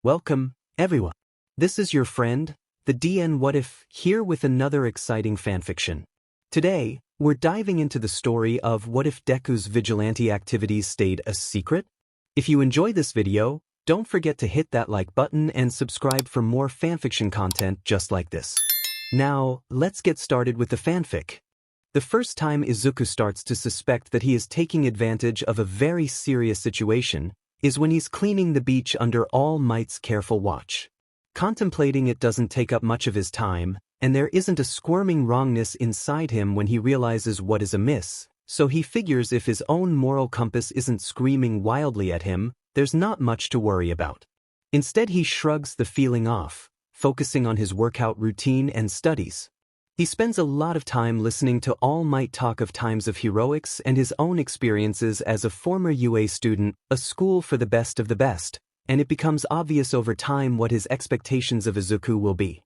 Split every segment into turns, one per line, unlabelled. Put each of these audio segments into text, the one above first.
Welcome, everyone. This is your friend, the DN What If, here with another exciting fanfiction. Today, we're diving into the story of what if Deku's vigilante activities stayed a secret? If you enjoy this video, don't forget to hit that like button and subscribe for more fanfiction content just like this. Now, let's get started with the fanfic. The first time Izuku starts to suspect that he is taking advantage of a very serious situation is when he's cleaning the beach under All Might's careful watch. Contemplating it doesn't take up much of his time, and there isn't a squirming wrongness inside him when he realizes what is amiss, so he figures if his own moral compass isn't screaming wildly at him, there's not much to worry about. Instead, he shrugs the feeling off, focusing on his workout routine and studies. He spends a lot of time listening to All Might talk of times of heroics and his own experiences as a former UA student, a school for the best of the best, and it becomes obvious over time what his expectations of Izuku will be.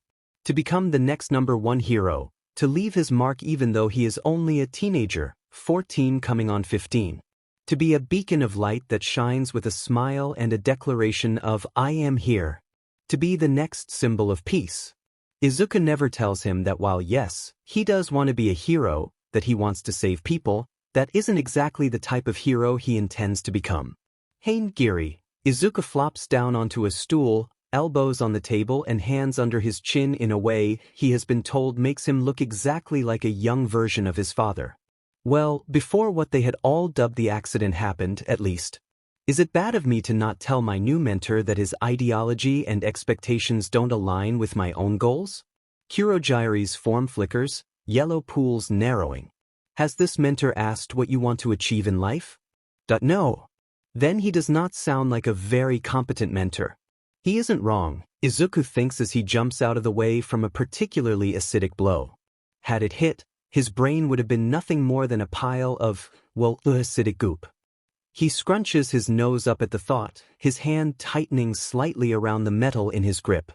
To become the next #1 hero, to leave his mark even though he is only a teenager, 14 coming on 15. To be a beacon of light that shines with a smile and a declaration of "I am here." To be the next symbol of peace. Izuku never tells him that while yes, he does want to be a hero, that he wants to save people, that isn't exactly the type of hero he intends to become. Haingiri, Izuku flops down onto a stool, elbows on the table and hands under his chin in a way he has been told makes him look exactly like a young version of his father. Well, before what they had all dubbed the accident happened, at least. Is it bad of me to not tell my new mentor that his ideology and expectations don't align with my own goals? Kurogyri's form flickers, yellow pools narrowing. Has this mentor asked what you want to achieve in life? No. Then he does not sound like a very competent mentor. He isn't wrong, Izuku thinks as he jumps out of the way from a particularly acidic blow. Had it hit, his brain would have been nothing more than a pile of, acidic goop. He scrunches his nose up at the thought, his hand tightening slightly around the metal in his grip.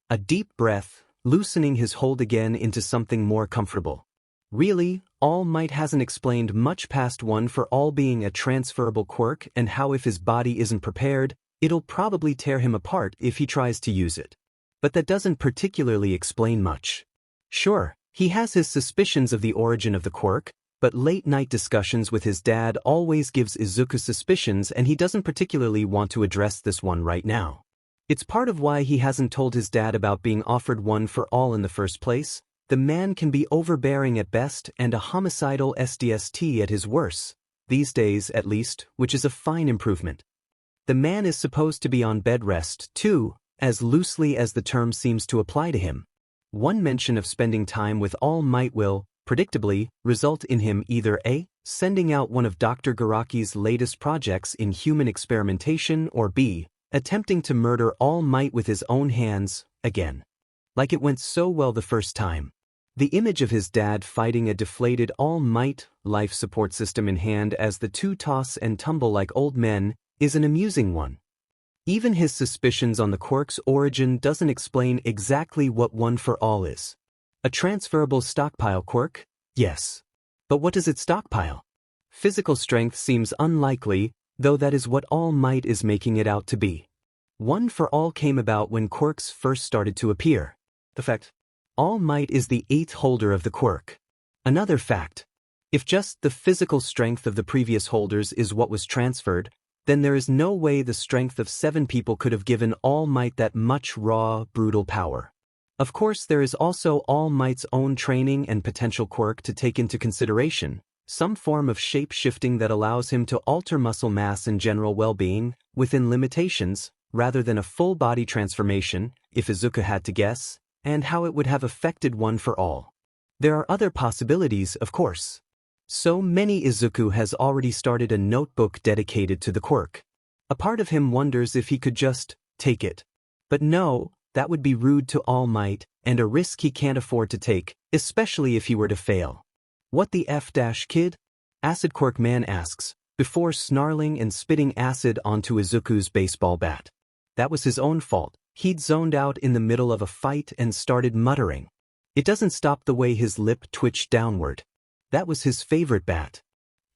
A deep breath, loosening his hold again into something more comfortable. Really, All Might hasn't explained much past one for all being a transferable quirk and how if his body isn't prepared, it'll probably tear him apart if he tries to use it. But that doesn't particularly explain much. Sure, he has his suspicions of the origin of the quirk, but late-night discussions with his dad always gives Izuku suspicions and he doesn't particularly want to address this one right now. It's part of why he hasn't told his dad about being offered one for all in the first place. The man can be overbearing at best and a homicidal SDST at his worst, these days at least, which is a fine improvement. The man is supposed to be on bed rest, too, as loosely as the term seems to apply to him. One mention of spending time with All Might will, predictably, result in him either A. sending out one of Dr. Garaki's latest projects in human experimentation or B. attempting to murder All Might with his own hands, again. Like it went so well the first time. The image of his dad fighting a deflated All Might, life support system in hand as the two toss and tumble like old men, is an amusing one. Even his suspicions on the quirk's origin doesn't explain exactly what One for All is. A transferable stockpile quirk? Yes. But what does it stockpile? Physical strength seems unlikely, though that is what All Might is making it out to be. One for All came about when quirks first started to appear. The fact. All Might is the 8th holder of the quirk. Another fact. If just the physical strength of the previous holders is what was transferred, then there is no way the strength of 7 people could have given All Might that much raw, brutal power. Of course, there is also All Might's own training and potential quirk to take into consideration, some form of shape-shifting that allows him to alter muscle mass and general well-being, within limitations, rather than a full-body transformation, if Izuku had to guess, and how it would have affected One for All. There are other possibilities, of course. So many Izuku has already started a notebook dedicated to the quirk. A part of him wonders if he could just take it. But no, that would be rude to All Might, and a risk he can't afford to take, especially if he were to fail. What the F-kid? Acid Quirk Man asks, before snarling and spitting acid onto Izuku's baseball bat. That was his own fault. He'd zoned out in the middle of a fight and started muttering. It doesn't stop the way his lip twitched downward. That was his favorite bat.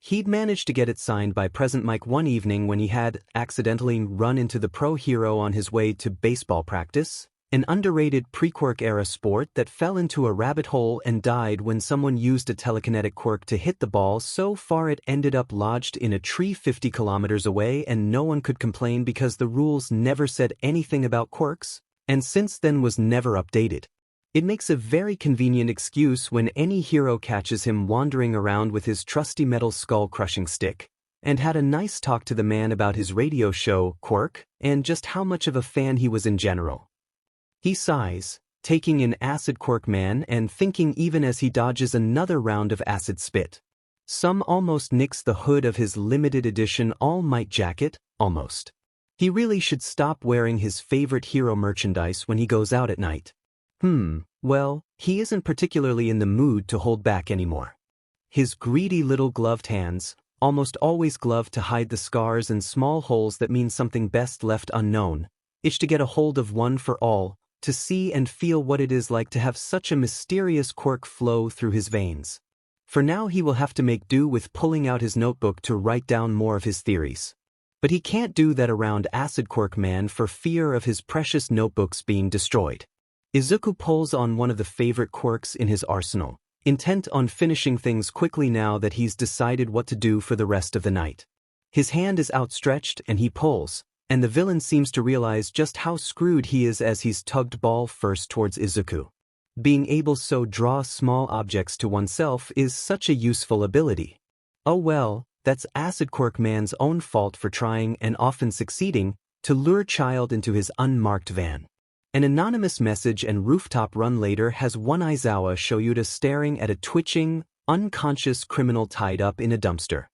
He'd managed to get it signed by Present Mike one evening when he had accidentally run into the pro hero on his way to baseball practice, an underrated pre-quirk-era sport that fell into a rabbit hole and died when someone used a telekinetic quirk to hit the ball so far it ended up lodged in a tree 50 kilometers away, and no one could complain because the rules never said anything about quirks, and since then was never updated. It makes a very convenient excuse when any hero catches him wandering around with his trusty metal skull-crushing stick, and had a nice talk to the man about his radio show, Quirk, and just how much of a fan he was in general. He sighs, taking in Acid Quirk Man and thinking even as he dodges another round of acid spit. Some almost nicks the hood of his limited edition All Might jacket, almost. He really should stop wearing his favorite hero merchandise when he goes out at night. Well, he isn't particularly in the mood to hold back anymore. His greedy little gloved hands, almost always gloved to hide the scars and small holes that mean something best left unknown, itch to get a hold of one for all, to see and feel what it is like to have such a mysterious quirk flow through his veins. For now he will have to make do with pulling out his notebook to write down more of his theories. But he can't do that around Acid Quirk Man for fear of his precious notebooks being destroyed. Izuku pulls on one of the favorite quirks in his arsenal, intent on finishing things quickly now that he's decided what to do for the rest of the night. His hand is outstretched and he pulls, and the villain seems to realize just how screwed he is as he's tugged ball first towards Izuku. Being able so draw small objects to oneself is such a useful ability. Oh well, that's Acid Quirk Man's own fault for trying, and often succeeding, to lure child into his unmarked van. An anonymous message and rooftop run later has one Aizawa show Yuta staring at a twitching, unconscious criminal tied up in a dumpster.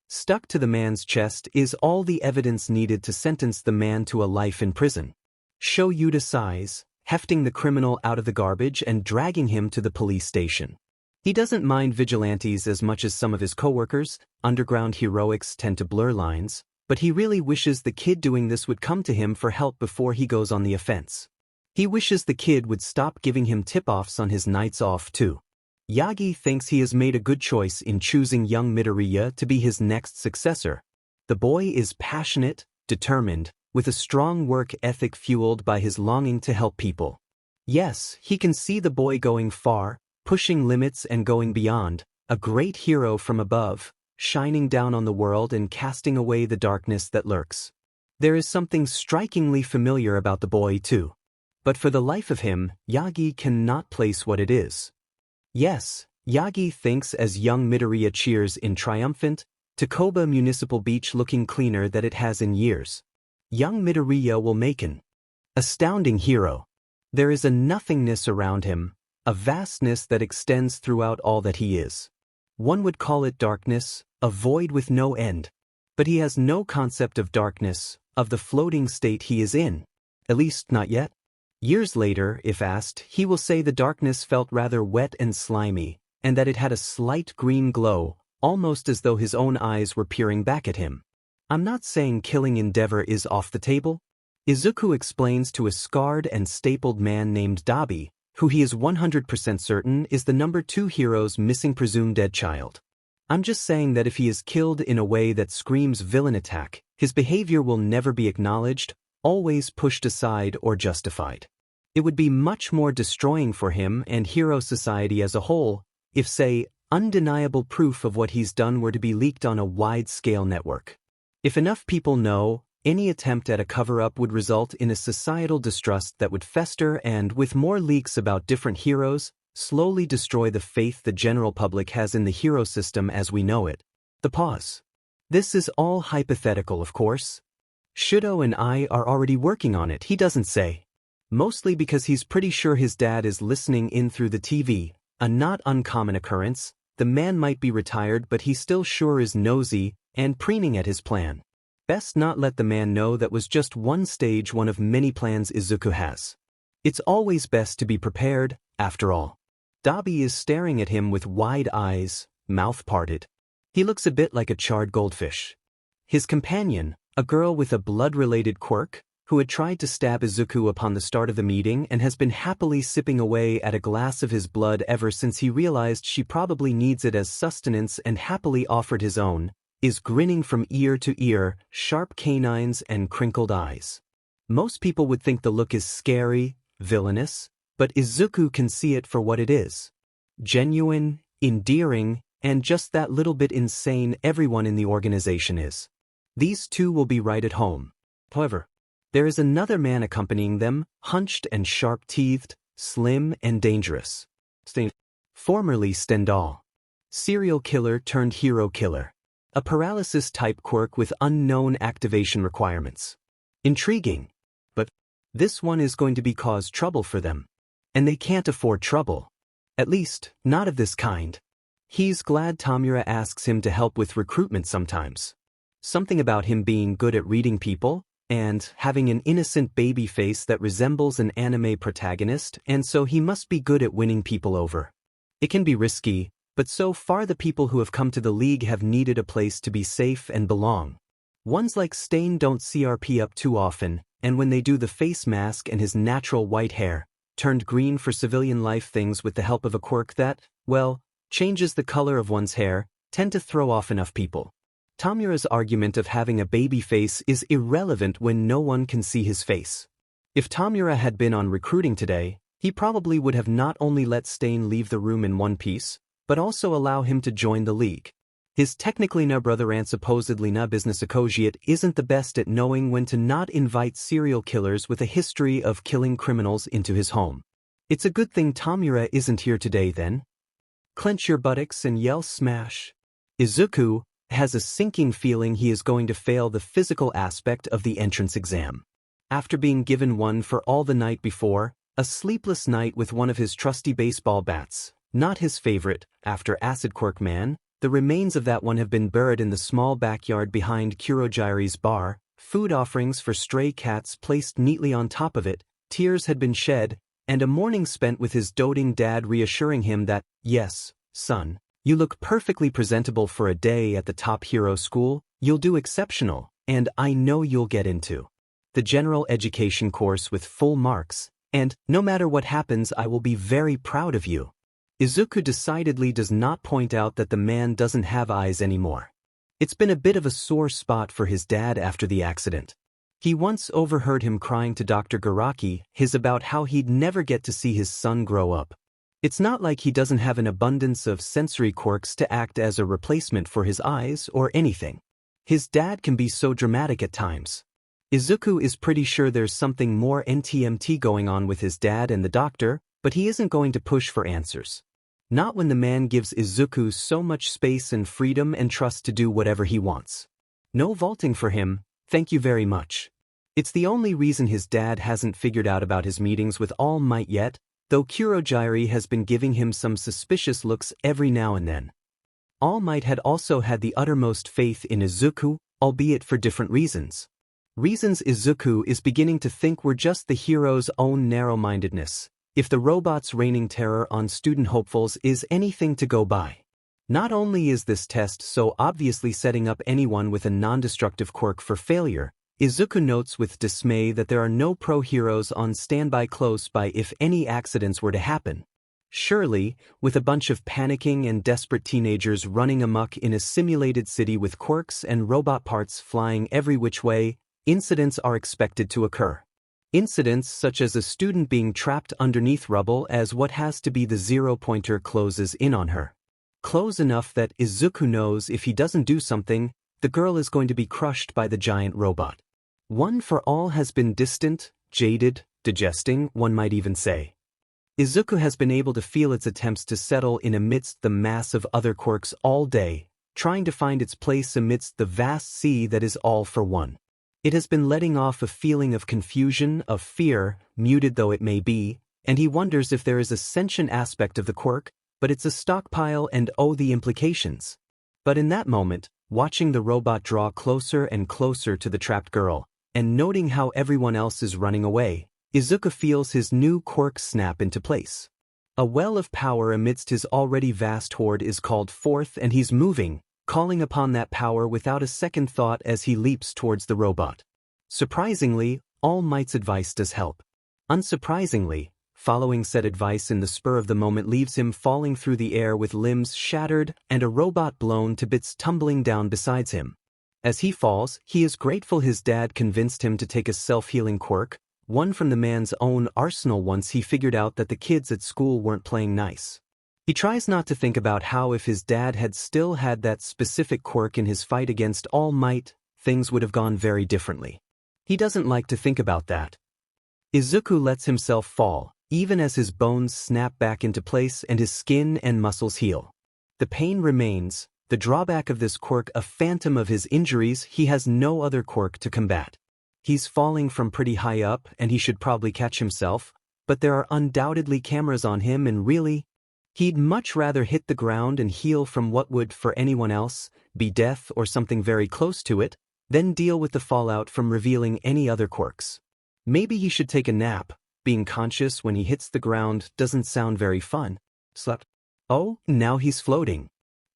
Stuck to the man's chest is all the evidence needed to sentence the man to a life in prison. Show Yuta sighs, hefting the criminal out of the garbage and dragging him to the police station. He doesn't mind vigilantes as much as some of his coworkers. Underground heroics tend to blur lines, but he really wishes the kid doing this would come to him for help before he goes on the offense. He wishes the kid would stop giving him tip-offs on his nights off too. Yagi thinks he has made a good choice in choosing young Midoriya to be his next successor. The boy is passionate, determined, with a strong work ethic fueled by his longing to help people. Yes, he can see the boy going far, pushing limits and going beyond, a great hero from above, shining down on the world and casting away the darkness that lurks. There is something strikingly familiar about the boy too. But for the life of him, Yagi cannot place what it is. Yes, Yagi thinks as young Midoriya cheers in triumphant, Takoba Municipal Beach looking cleaner than it has in years. Young Midoriya will make an astounding hero. There is a nothingness around him, a vastness that extends throughout all that he is. One would call it darkness, a void with no end. But he has no concept of darkness, of the floating state he is in. At least not yet. Years later, if asked, he will say the darkness felt rather wet and slimy, and that it had a slight green glow, almost as though his own eyes were peering back at him. I'm not saying killing Endeavor is off the table. Izuku explains to a scarred and stapled man named Dabi, who he is 100% certain is the number 2 hero's missing presumed dead child. I'm just saying that if he is killed in a way that screams villain attack, his behavior will never be acknowledged, always pushed aside or justified. It would be much more destroying for him and hero society as a whole if, say, undeniable proof of what he's done were to be leaked on a wide-scale network. If enough people know, any attempt at a cover-up would result in a societal distrust that would fester and, with more leaks about different heroes, slowly destroy the faith the general public has in the hero system as we know it. The pause. This is all hypothetical, of course. Shudo and I are already working on it, he doesn't say. Mostly because he's pretty sure his dad is listening in through the TV, a not uncommon occurrence. The man might be retired but he still sure is nosy and preening at his plan. Best not let the man know that was just one of many plans Izuku has. It's always best to be prepared, after all. Dabi is staring at him with wide eyes, mouth parted. He looks a bit like a charred goldfish. His companion, a girl with a blood-related quirk, who had tried to stab Izuku upon the start of the meeting and has been happily sipping away at a glass of his blood ever since he realized she probably needs it as sustenance and happily offered his own, is grinning from ear to ear, sharp canines and crinkled eyes. Most people would think the look is scary, villainous, but Izuku can see it for what it is. Genuine, endearing, and just that little bit insane everyone in the organization is. These two will be right at home. However, there is another man accompanying them, hunched and sharp-teethed, slim and dangerous. Formerly Stendhal. Serial killer turned hero killer. A paralysis-type quirk with unknown activation requirements. Intriguing. But this one is going to cause trouble for them. And they can't afford trouble. At least, not of this kind. He's glad Tamura asks him to help with recruitment sometimes. Something about him being good at reading people, and having an innocent baby face that resembles an anime protagonist, and so he must be good at winning people over. It can be risky, but so far the people who have come to the league have needed a place to be safe and belong. Ones like Stain don't CRP up too often, and when they do, the face mask and his natural white hair, turned green for civilian life things with the help of a quirk that, well, changes the color of one's hair, tend to throw off enough people. Tamura's argument of having a baby face is irrelevant when no one can see his face. If Tamura had been on recruiting today, he probably would have not only let Stain leave the room in one piece, but also allow him to join the league. His technically na brother and supposedly na business associate isn't the best at knowing when to not invite serial killers with a history of killing criminals into his home. It's a good thing Tamura isn't here today then. Clench your buttocks and yell smash. Izuku has a sinking feeling he is going to fail the physical aspect of the entrance exam. After being given one for all the night before, a sleepless night with one of his trusty baseball bats, not his favorite, after Acid Quirk Man, the remains of that one have been buried in the small backyard behind Kurogiri's bar, food offerings for stray cats placed neatly on top of it, tears had been shed, and a morning spent with his doting dad reassuring him that, yes, son, you look perfectly presentable for a day at the top hero school, you'll do exceptional, and I know you'll get into the general education course with full marks, and no matter what happens I will be very proud of you. Izuku decidedly does not point out that the man doesn't have eyes anymore. It's been a bit of a sore spot for his dad after the accident. He once overheard him crying to Dr. Garaki about how he'd never get to see his son grow up. It's not like he doesn't have an abundance of sensory quirks to act as a replacement for his eyes or anything. His dad can be so dramatic at times. Izuku is pretty sure there's something more NTMT going on with his dad and the doctor, but he isn't going to push for answers. Not when the man gives Izuku so much space and freedom and trust to do whatever he wants. No vaulting for him, thank you very much. It's the only reason his dad hasn't figured out about his meetings with All Might yet, though Kurogiri has been giving him some suspicious looks every now and then. All Might had also had the uttermost faith in Izuku, albeit for different reasons. Reasons Izuku is beginning to think were just the hero's own narrow-mindedness, if the robot's reigning terror on student hopefuls is anything to go by. Not only is this test so obviously setting up anyone with a non-destructive quirk for failure, Izuku notes with dismay that there are no pro-heroes on standby close by if any accidents were to happen. Surely, with a bunch of panicking and desperate teenagers running amok in a simulated city with quirks and robot parts flying every which way, incidents are expected to occur. Incidents such as a student being trapped underneath rubble as what has to be the zero-pointer closes in on her. Close enough that Izuku knows if he doesn't do something, the girl is going to be crushed by the giant robot. One for All has been distant, jaded, digesting, one might even say. Izuku has been able to feel its attempts to settle in amidst the mass of other quirks all day, trying to find its place amidst the vast sea that is All for One. It has been letting off a feeling of confusion, of fear, muted though it may be, and he wonders if there is a sentient aspect of the quirk, but it's a stockpile and the implications. But in that moment, watching the robot draw closer and closer to the trapped girl, and noting how everyone else is running away, Izuku feels his new quirk snap into place. A well of power amidst his already vast hoard is called forth and he's moving, calling upon that power without a second thought as he leaps towards the robot. Surprisingly, All Might's advice does help. Unsurprisingly, following said advice in the spur of the moment leaves him falling through the air with limbs shattered and a robot blown to bits tumbling down beside him. As he falls, he is grateful his dad convinced him to take a self-healing quirk, one from the man's own arsenal once he figured out that the kids at school weren't playing nice. He tries not to think about how if his dad had still had that specific quirk in his fight against All Might, things would have gone very differently. He doesn't like to think about that. Izuku lets himself fall, even as his bones snap back into place and his skin and muscles heal. The pain remains, the drawback of this quirk a phantom of his injuries. He has no other quirk to combat. He's falling from pretty high up and he should probably catch himself, but there are undoubtedly cameras on him and really, he'd much rather hit the ground and heal from what would, for anyone else, be death or something very close to it, than deal with the fallout from revealing any other quirks. Maybe he should take a nap. Being conscious when he hits the ground doesn't sound very fun. Slept. Oh, now he's floating.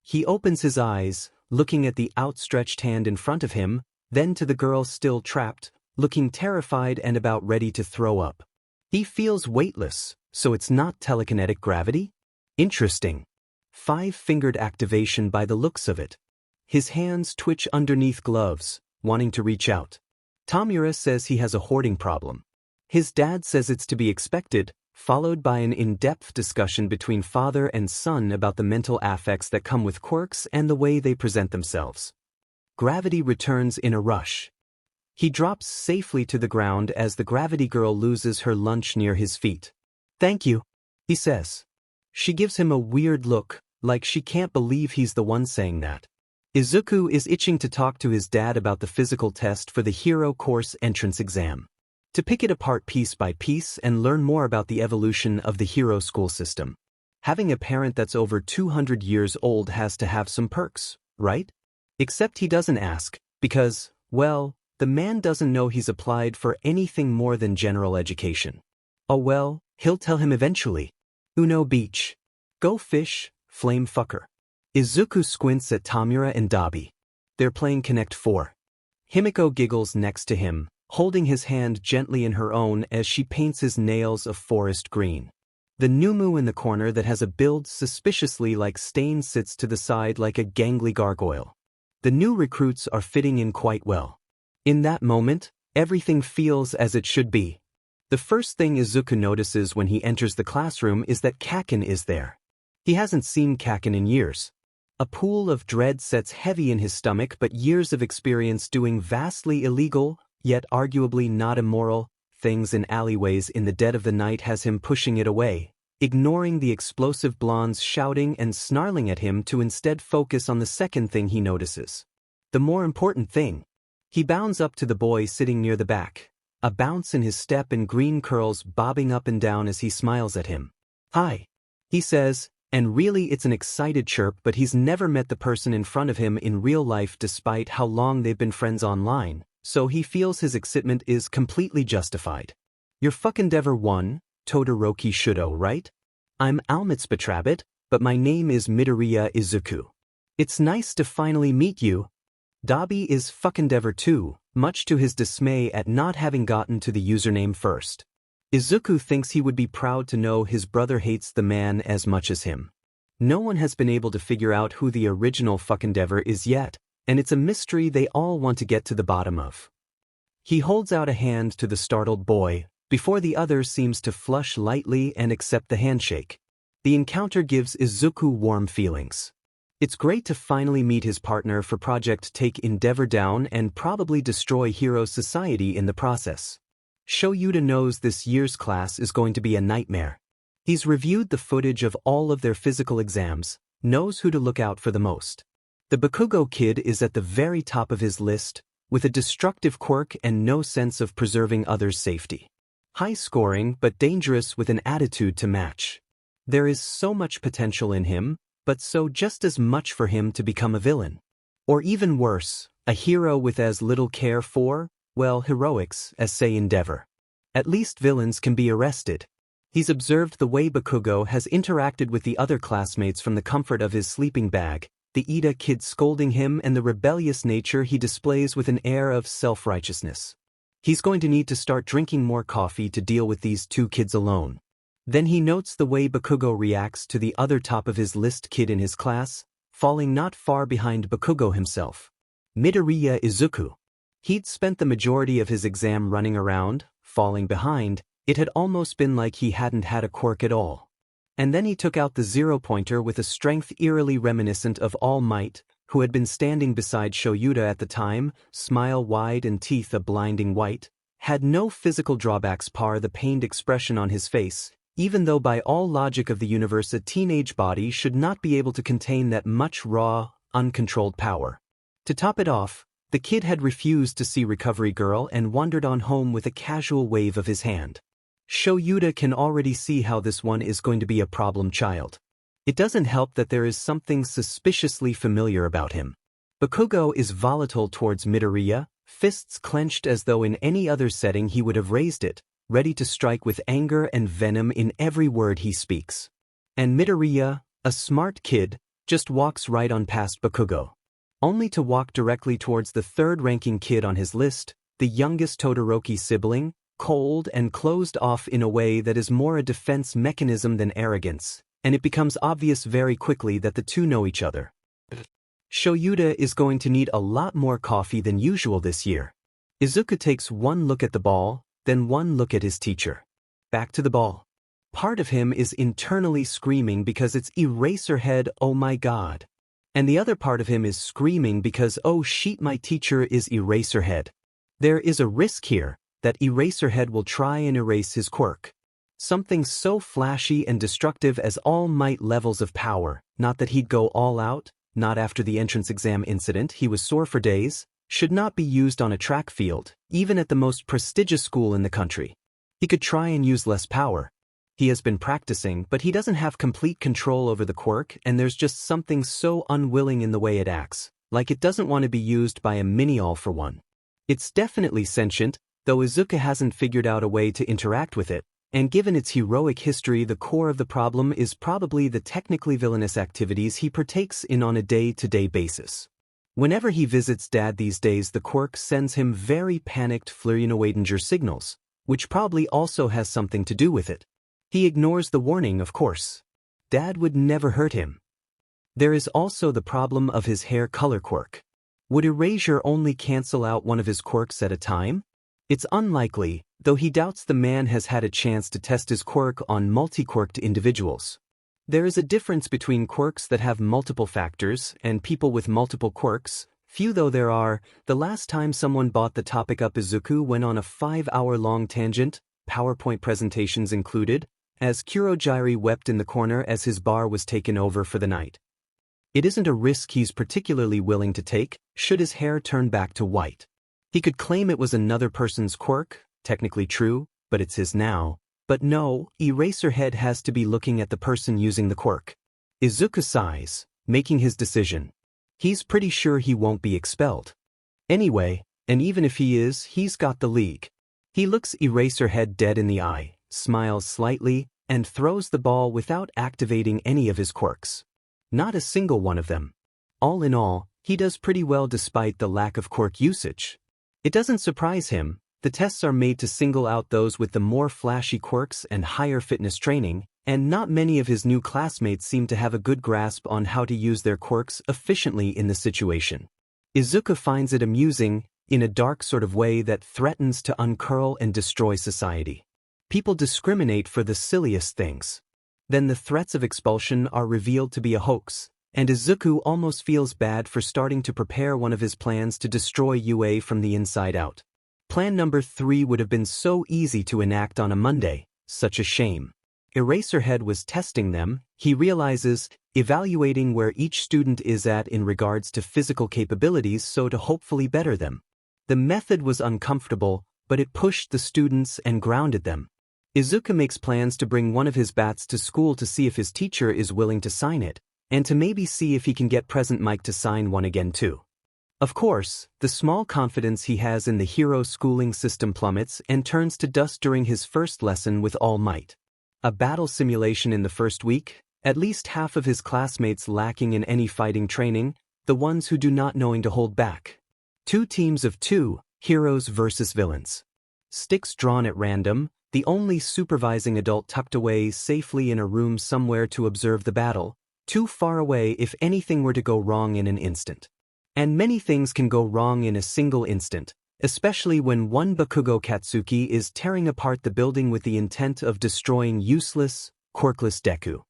He opens his eyes, looking at the outstretched hand in front of him, then to the girl still trapped, looking terrified and about ready to throw up. He feels weightless, so it's not telekinetic gravity? Interesting. 5-fingered activation by the looks of it. His hands twitch underneath gloves, wanting to reach out. Tamura says he has a hoarding problem. His dad says it's to be expected, followed by an in-depth discussion between father and son about the mental affects that come with quirks and the way they present themselves. Gravity returns in a rush. He drops safely to the ground as the gravity girl loses her lunch near his feet. "Thank you," he says. She gives him a weird look, like she can't believe he's the one saying that. Izuku is itching to talk to his dad about the physical test for the hero course entrance exam. To pick it apart piece by piece and learn more about the evolution of the hero school system. Having a parent that's over 200 years old has to have some perks, right? Except he doesn't ask, because, well, the man doesn't know he's applied for anything more than general education. Oh well, he'll tell him eventually. Uno Beach. Go fish, flame fucker. Izuku squints at Tamura and Dabi. They're playing Connect 4. Himiko giggles next to him, holding his hand gently in her own as she paints his nails a forest green. The Numu in the corner that has a build suspiciously like Stain sits to the side like a gangly gargoyle. The new recruits are fitting in quite well. In that moment, everything feels as it should be. The first thing Izuku notices when he enters the classroom is that Kaken is there. He hasn't seen Kaken in years. A pool of dread sets heavy in his stomach, but years of experience doing vastly illegal, yet arguably not immoral, things in alleyways in the dead of the night has him pushing it away, ignoring the explosive blondes shouting and snarling at him to instead focus on the second thing he notices. The more important thing. He bounds up to the boy sitting near the back, a bounce in his step and green curls bobbing up and down as he smiles at him. "Hi," he says, and really it's an excited chirp, but he's never met the person in front of him in real life despite how long they've been friends online, so he feels his excitement is completely justified. "You're fucking Dever 1, Todoroki Shudo, right? I'm Almitsbetrabit, but my name is Midoriya Izuku. It's nice to finally meet you." Dabi is fucking Dever 2, much to his dismay at not having gotten to the username first. Izuku thinks he would be proud to know his brother hates the man as much as him. No one has been able to figure out who the original fucking Dever is yet, and it's a mystery they all want to get to the bottom of. He holds out a hand to the startled boy, before the other seems to flush lightly and accept the handshake. The encounter gives Izuku warm feelings. It's great to finally meet his partner for Project Take Endeavor down and probably destroy Hero Society in the process. Shoyuta knows this year's class is going to be a nightmare. He's reviewed the footage of all of their physical exams, knows who to look out for the most. The Bakugo kid is at the very top of his list, with a destructive quirk and no sense of preserving others' safety. High scoring but dangerous with an attitude to match. There is so much potential in him, but so just as much for him to become a villain. Or even worse, a hero with as little care for, well, heroics as say Endeavor. At least villains can be arrested. He's observed the way Bakugo has interacted with the other classmates from the comfort of his sleeping bag, the Ida kid scolding him and the rebellious nature he displays with an air of self-righteousness. He's going to need to start drinking more coffee to deal with these two kids alone. Then he notes the way Bakugo reacts to the other top of his list kid in his class, falling not far behind Bakugo himself. Midoriya Izuku. He'd spent the majority of his exam running around, falling behind. It had almost been like he hadn't had a quirk at all. And then he took out the zero-pointer with a strength eerily reminiscent of All Might, who had been standing beside Shoyuta at the time, smile wide and teeth a blinding white, had no physical drawbacks par the pained expression on his face, even though by all logic of the universe a teenage body should not be able to contain that much raw, uncontrolled power. To top it off, the kid had refused to see Recovery Girl and wandered on home with a casual wave of his hand. Shoyuta can already see how this one is going to be a problem child. It doesn't help that there is something suspiciously familiar about him. Bakugo is volatile towards Midoriya, fists clenched as though in any other setting he would have raised it, ready to strike with anger and venom in every word he speaks. And Midoriya, a smart kid, just walks right on past Bakugo. Only to walk directly towards the third-ranking kid on his list, the youngest Todoroki sibling, cold and closed off in a way that is more a defense mechanism than arrogance, and it becomes obvious very quickly that the two know each other. Shoyuta is going to need a lot more coffee than usual this year. Izuku takes one look at the ball, then one look at his teacher. Back to the ball. Part of him is internally screaming because it's Eraserhead, oh my god. And the other part of him is screaming because oh shit, my teacher is Eraserhead. There is a risk here that Eraserhead will try and erase his quirk. Something so flashy and destructive as All Might levels of power, not that he'd go all out, not after the entrance exam incident, he was sore for days, should not be used on a track field, even at the most prestigious school in the country. He could try and use less power. He has been practicing, but he doesn't have complete control over the quirk, and there's just something so unwilling in the way it acts, like it doesn't want to be used by a mini-all for one. It's definitely sentient, though Izuku hasn't figured out a way to interact with it, and given its heroic history, the core of the problem is probably the technically villainous activities he partakes in on a day-to-day basis. Whenever he visits Dad these days, the quirk sends him very panicked Flurionawadanger signals, which probably also has something to do with it. He ignores the warning, of course. Dad would never hurt him. There is also the problem of his hair color quirk. Would erasure only cancel out one of his quirks at a time? It's unlikely, though he doubts the man has had a chance to test his quirk on multi-quirked individuals. There is a difference between quirks that have multiple factors and people with multiple quirks, few though there are. The last time someone bought the topic up, Izuku went on a 5-hour-long tangent, PowerPoint presentations included, as Kurogiri wept in the corner as his bar was taken over for the night. It isn't a risk he's particularly willing to take, should his hair turn back to white. He could claim it was another person's quirk, technically true, but it's his now. But no, Eraserhead has to be looking at the person using the quirk. Izuku sighs, making his decision. He's pretty sure he won't be expelled. Anyway, and even if he is, he's got the league. He looks Eraserhead dead in the eye, smiles slightly, and throws the ball without activating any of his quirks. Not a single one of them. All in all, he does pretty well despite the lack of quirk usage. It doesn't surprise him. The tests are made to single out those with the more flashy quirks and higher fitness training, and not many of his new classmates seem to have a good grasp on how to use their quirks efficiently in the situation. Izuku finds it amusing, in a dark sort of way that threatens to uncurl and destroy society. People discriminate for the silliest things. Then the threats of expulsion are revealed to be a hoax, and Izuku almost feels bad for starting to prepare one of his plans to destroy UA from the inside out. Plan number 3 would have been so easy to enact on a Monday, such a shame. Eraserhead was testing them, he realizes, evaluating where each student is at in regards to physical capabilities so to hopefully better them. The method was uncomfortable, but it pushed the students and grounded them. Izuku makes plans to bring one of his bats to school to see if his teacher is willing to sign it, and to maybe see if he can get Present Mike to sign one again too. Of course, the small confidence he has in the hero schooling system plummets and turns to dust during his first lesson with All Might. A battle simulation in the first week, at least half of his classmates lacking in any fighting training, the ones who do not knowing to hold back. 2 teams of 2, heroes versus villains. Sticks drawn at random, the only supervising adult tucked away safely in a room somewhere to observe the battle, too far away if anything were to go wrong in an instant. And many things can go wrong in a single instant, especially when one Bakugo Katsuki is tearing apart the building with the intent of destroying useless, quirkless Deku.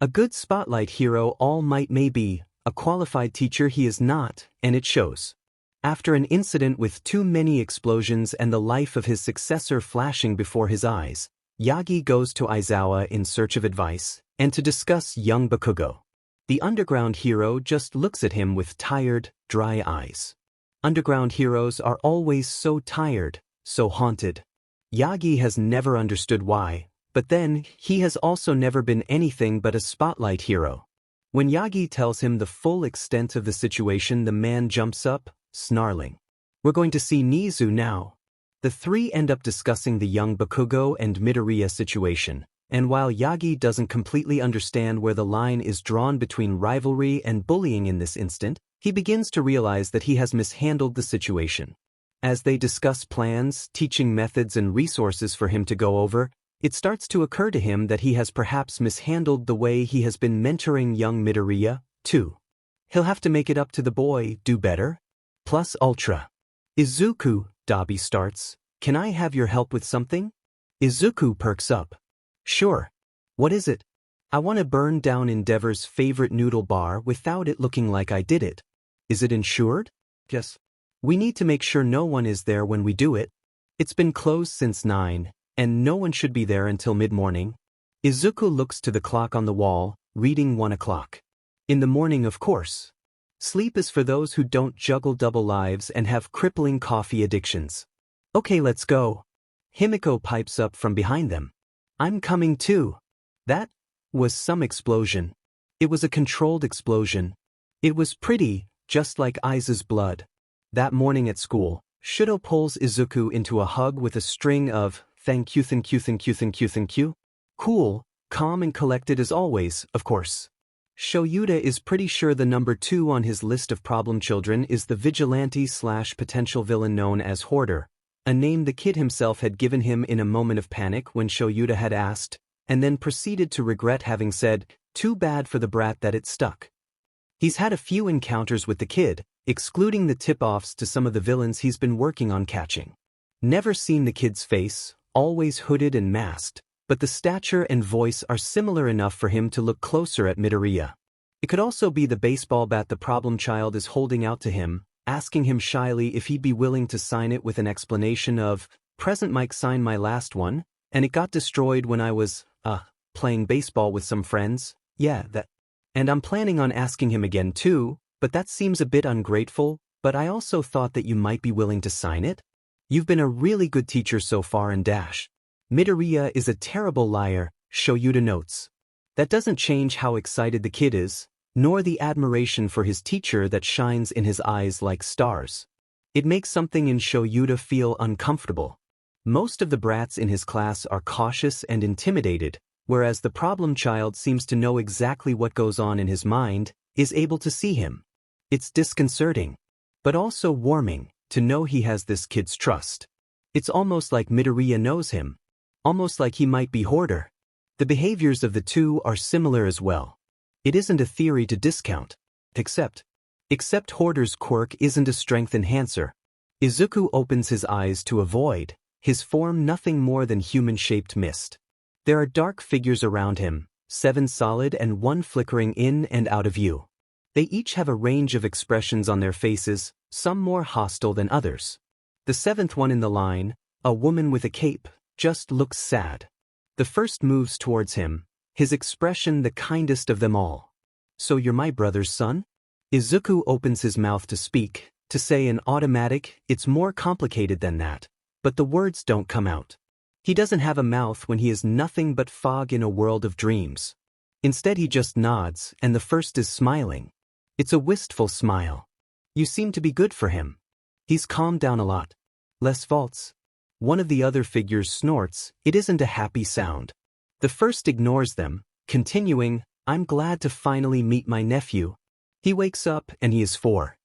A good spotlight hero all might may be, a qualified teacher he is not, and it shows. After an incident with too many explosions and the life of his successor flashing before his eyes, Yagi goes to Aizawa in search of advice, and to discuss young Bakugo. The underground hero just looks at him with tired, dry eyes. Underground heroes are always so tired, so haunted. Yagi has never understood why, but then he has also never been anything but a spotlight hero. When Yagi tells him the full extent of the situation, the man jumps up, snarling. We're going to see Nizu now. The three end up discussing the young Bakugo and Midoriya situation, and while Yagi doesn't completely understand where the line is drawn between rivalry and bullying in this instant, he begins to realize that he has mishandled the situation. As they discuss plans, teaching methods and resources for him to go over, it starts to occur to him that he has perhaps mishandled the way he has been mentoring young Midoriya, too. He'll have to make it up to the boy, do better. Plus Ultra. Izuku, Dabi starts. Can I have your help with something? Izuku perks up. Sure. What is it? I want to burn down Endeavor's favorite noodle bar without it looking like I did it. Is it insured? Yes. We need to make sure no one is there when we do it. It's been closed since 9, and no one should be there until mid-morning. Izuku looks to the clock on the wall, reading 1 o'clock. In the morning, of course. Sleep is for those who don't juggle double lives and have crippling coffee addictions. Okay, let's go. Himiko pipes up from behind them. I'm coming too. That was some explosion. It was a controlled explosion. It was pretty, just like Aiza's blood. That morning at school, Shudo pulls Izuku into a hug with a string of thank you, thank you, thank you, thank you, thank you. Cool, calm and collected as always, of course. Shoyuta is pretty sure the number 2 on his list of problem children is the vigilante/potential villain known as Hoarder, a name the kid himself had given him in a moment of panic when Shoyuta had asked, and then proceeded to regret having said, too bad for the brat that it stuck. He's had a few encounters with the kid, excluding the tip-offs to some of the villains he's been working on catching. Never seen the kid's face, always hooded and masked, but the stature and voice are similar enough for him to look closer at Midoriya. It could also be the baseball bat the problem child is holding out to him, asking him shyly if he'd be willing to sign it with an explanation of, "Present Mike signed my last one, and it got destroyed when I was, playing baseball with some friends, yeah, that. And I'm planning on asking him again too, but that seems a bit ungrateful, but I also thought that you might be willing to sign it? You've been a really good teacher so far and dash. Midoriya is a terrible liar," Shoyuta notes. That doesn't change how excited the kid is, nor the admiration for his teacher that shines in his eyes like stars. It makes something in Shoyuta feel uncomfortable. Most of the brats in his class are cautious and intimidated, whereas the problem child seems to know exactly what goes on in his mind, is able to see him. It's disconcerting, but also warming, to know he has this kid's trust. It's almost like Midoriya knows him. Almost like he might be Hoarder. The behaviors of the two are similar as well. It isn't a theory to discount. Except Hoarder's quirk isn't a strength enhancer. Izuku opens his eyes to avoid, his form nothing more than human-shaped mist. There are dark figures around him, 7 solid and 1 flickering in and out of view. They each have a range of expressions on their faces, some more hostile than others. The 7th one in the line, a woman with a cape, just looks sad. The first moves towards him, his expression the kindest of them all. "So you're my brother's son?" Izuku opens his mouth to speak, to say in automatic, "It's more complicated than that," but the words don't come out. He doesn't have a mouth when he is nothing but fog in a world of dreams. Instead he just nods, and the first is smiling. It's a wistful smile. "You seem to be good for him. He's calmed down a lot. Less faults." One of the other figures snorts. It isn't a happy sound. The first ignores them, continuing, "I'm glad to finally meet my nephew." He wakes up and he is 4.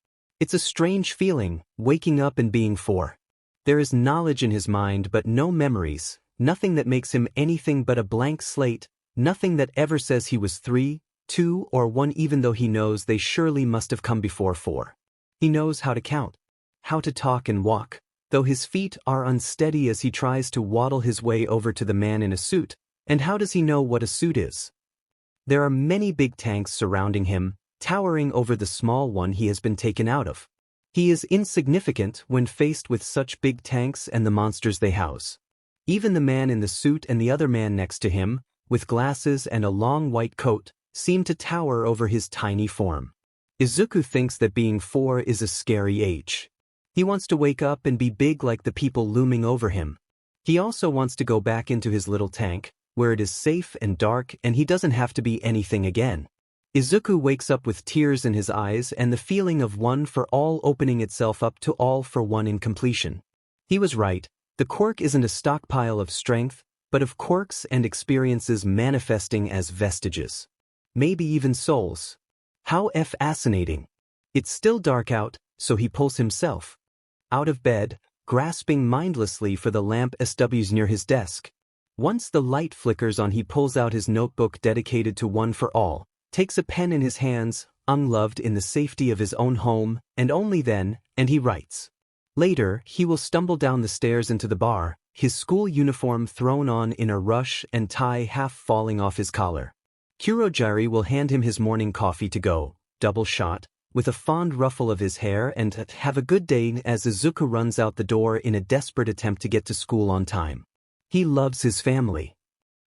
It's a strange feeling, waking up and being 4. There is knowledge in his mind but no memories, nothing that makes him anything but a blank slate, nothing that ever says he was 3, 2 or 1 even though he knows they surely must have come before 4. He knows how to count, how to talk and walk, though his feet are unsteady as he tries to waddle his way over to the man in a suit. And how does he know what a suit is? There are many big tanks surrounding him, towering over the small one he has been taken out of. He is insignificant when faced with such big tanks and the monsters they house. Even the man in the suit and the other man next to him, with glasses and a long white coat, seem to tower over his tiny form. Izuku thinks that being 4 is a scary age. He wants to wake up and be big like the people looming over him. He also wants to go back into his little tank, where it is safe and dark and he doesn't have to be anything again. Izuku wakes up with tears in his eyes and the feeling of one for all opening itself up to all for one in completion. He was right, the quirk isn't a stockpile of strength, but of quirks and experiences manifesting as vestiges. Maybe even souls. How fascinating. It's still dark out, so he pulls himself out of bed, grasping mindlessly for the lamp SWs near his desk. Once the light flickers on, he pulls out his notebook dedicated to one for all, takes a pen in his hands, unloved in the safety of his own home, and only then, and he writes. Later, he will stumble down the stairs into the bar, his school uniform thrown on in a rush and tie half falling off his collar. Kurojiri will hand him his morning coffee to go, double shot, with a fond ruffle of his hair and have a good day as Izuku runs out the door in a desperate attempt to get to school on time. He loves his family.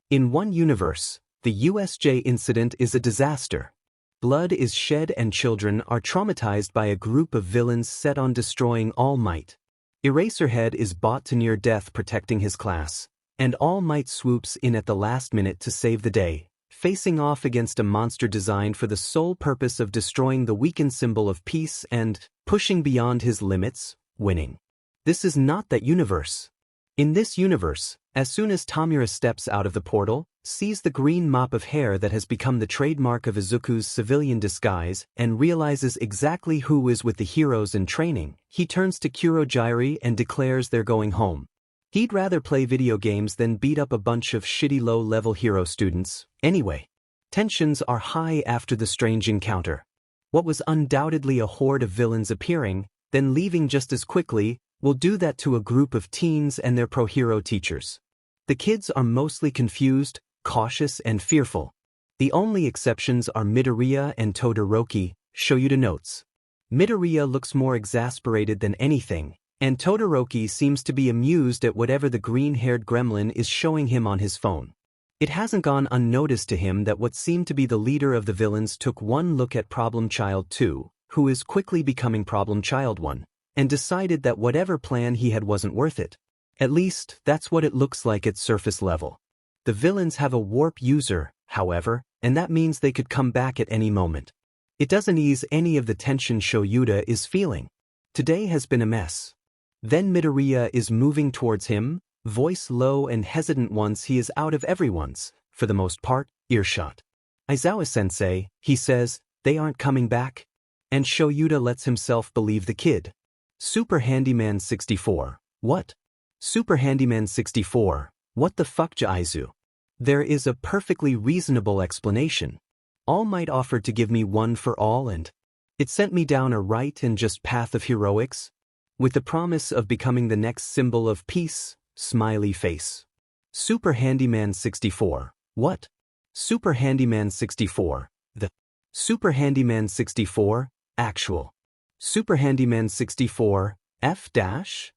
In one universe, the USJ incident is a disaster. Blood is shed and children are traumatized by a group of villains set on destroying All Might. Eraserhead is brought to near death protecting his class, and All Might swoops in at the last minute to save the day, facing off against a monster designed for the sole purpose of destroying the weakened symbol of peace and, pushing beyond his limits, winning. This is not that universe. In this universe, as soon as Tamura steps out of the portal, sees the green mop of hair that has become the trademark of Izuku's civilian disguise, and realizes exactly who is with the heroes in training, he turns to Kurojiri and declares they're going home. He'd rather play video games than beat up a bunch of shitty low-level hero students, anyway. Tensions are high after the strange encounter. What was undoubtedly a horde of villains appearing, then leaving just as quickly, will do that to a group of teens and their pro-hero teachers. The kids are mostly confused, cautious and fearful. The only exceptions are Midoriya and Todoroki, Shoyuta notes. Midoriya looks more exasperated than anything, and Todoroki seems to be amused at whatever the green-haired gremlin is showing him on his phone. It hasn't gone unnoticed to him that what seemed to be the leader of the villains took one look at Problem Child 2, who is quickly becoming Problem Child 1, and decided that whatever plan he had wasn't worth it. At least, that's what it looks like at surface level. The villains have a warp user, however, and that means they could come back at any moment. It doesn't ease any of the tension Shoyuta is feeling. Today has been a mess. Then Midoriya is moving towards him, voice low and hesitant once he is out of everyone's, for the most part, earshot. Aizawa-sensei, he says, they aren't coming back? And Shoyuta lets himself believe the kid. Super Handyman 64. What? Super Handyman 64. What the fuck, Jaizu? There is a perfectly reasonable explanation. All Might offered to give me one for all and it sent me down a right and just path of heroics, with the promise of becoming the next symbol of peace, smiley face. Super Handyman 64. What? Super Handyman 64. The Super Handyman 64, actual. Super Handyman 64, F dash?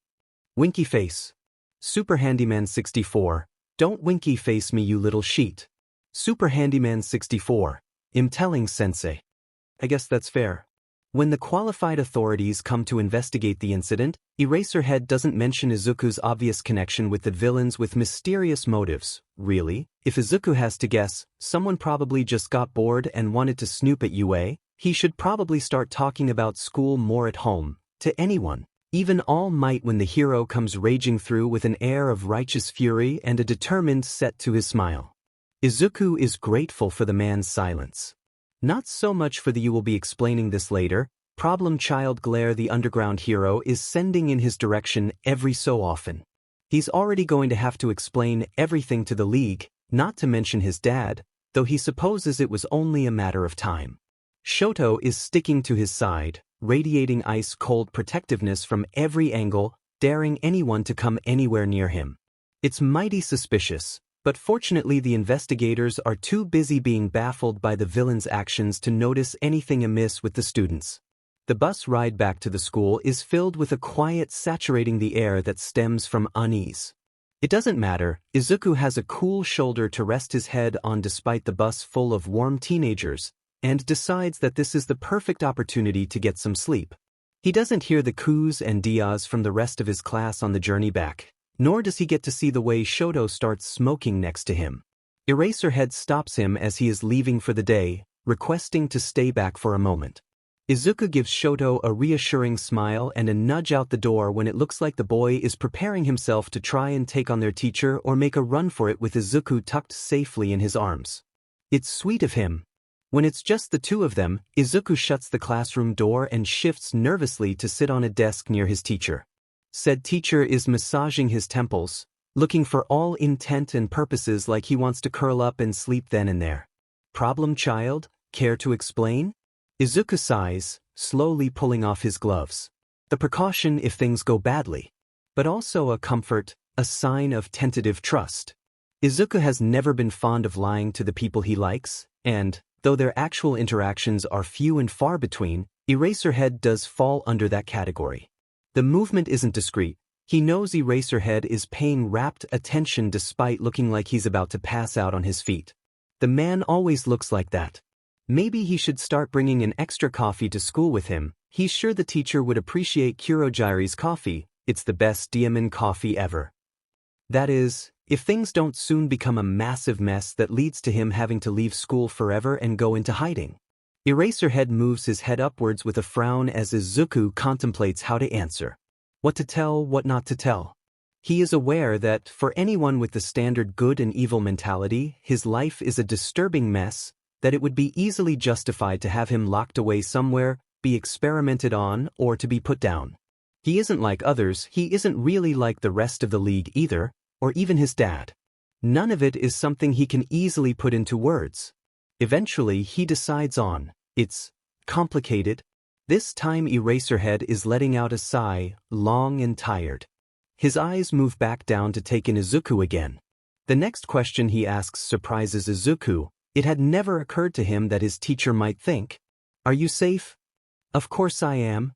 Winky face. Super Handyman 64, don't winky face me you little sheet. Super Handyman 64, I'm telling sensei. I guess that's fair. When the qualified authorities come to investigate the incident, Eraserhead doesn't mention Izuku's obvious connection with the villains with mysterious motives. Really? If Izuku has to guess, someone probably just got bored and wanted to snoop at UA, he should probably start talking about school more at home, to anyone. Even All Might when the hero comes raging through with an air of righteous fury and a determined set to his smile. Izuku is grateful for the man's silence. Not so much for the you will be explaining this later, Problem child glare the underground hero is sending in his direction every so often. He's already going to have to explain everything to the League, not to mention his dad, though he supposes it was only a matter of time. Shoto is sticking to his side, radiating ice-cold protectiveness from every angle, daring anyone to come anywhere near him. It's mighty suspicious, but fortunately the investigators are too busy being baffled by the villain's actions to notice anything amiss with the students. The bus ride back to the school is filled with a quiet saturating the air that stems from unease. It doesn't matter, Izuku has a cool shoulder to rest his head on despite the bus full of warm teenagers, and decides that this is the perfect opportunity to get some sleep. He doesn't hear the coos and dias from the rest of his class on the journey back, nor does he get to see the way Shoto starts smoking next to him. Eraserhead stops him as he is leaving for the day, requesting to stay back for a moment. Izuku gives Shoto a reassuring smile and a nudge out the door when it looks like the boy is preparing himself to try and take on their teacher or make a run for it with Izuku tucked safely in his arms. It's sweet of him. When it's just the two of them, Izuku shuts the classroom door and shifts nervously to sit on a desk near his teacher. Said teacher is massaging his temples, looking for all intent and purposes like he wants to curl up and sleep then and there. Problem child, care to explain? Izuku sighs, slowly pulling off his gloves. The precaution if things go badly. But also a comfort, a sign of tentative trust. Izuku has never been fond of lying to the people he likes, and, though their actual interactions are few and far between, Eraserhead does fall under that category. The movement isn't discreet. He knows Eraserhead is paying rapt attention despite looking like he's about to pass out on his feet. The man always looks like that. Maybe he should start bringing an extra coffee to school with him. He's sure the teacher would appreciate Kurogiri's coffee. It's the best diamond coffee ever. That is, if things don't soon become a massive mess that leads to him having to leave school forever and go into hiding. Eraserhead moves his head upwards with a frown as Izuku contemplates how to answer. What to tell, what not to tell. He is aware that, for anyone with the standard good and evil mentality, his life is a disturbing mess, that it would be easily justified to have him locked away somewhere, be experimented on, or to be put down. He isn't like others, he isn't really like the rest of the League either, or even his dad. None of it is something he can easily put into words. Eventually he decides on, it's complicated. This time Eraserhead is letting out a sigh, long and tired. His eyes move back down to take in Izuku again. The next question he asks surprises Izuku. It had never occurred to him that his teacher might think, "Are you safe?" "Of course I am,"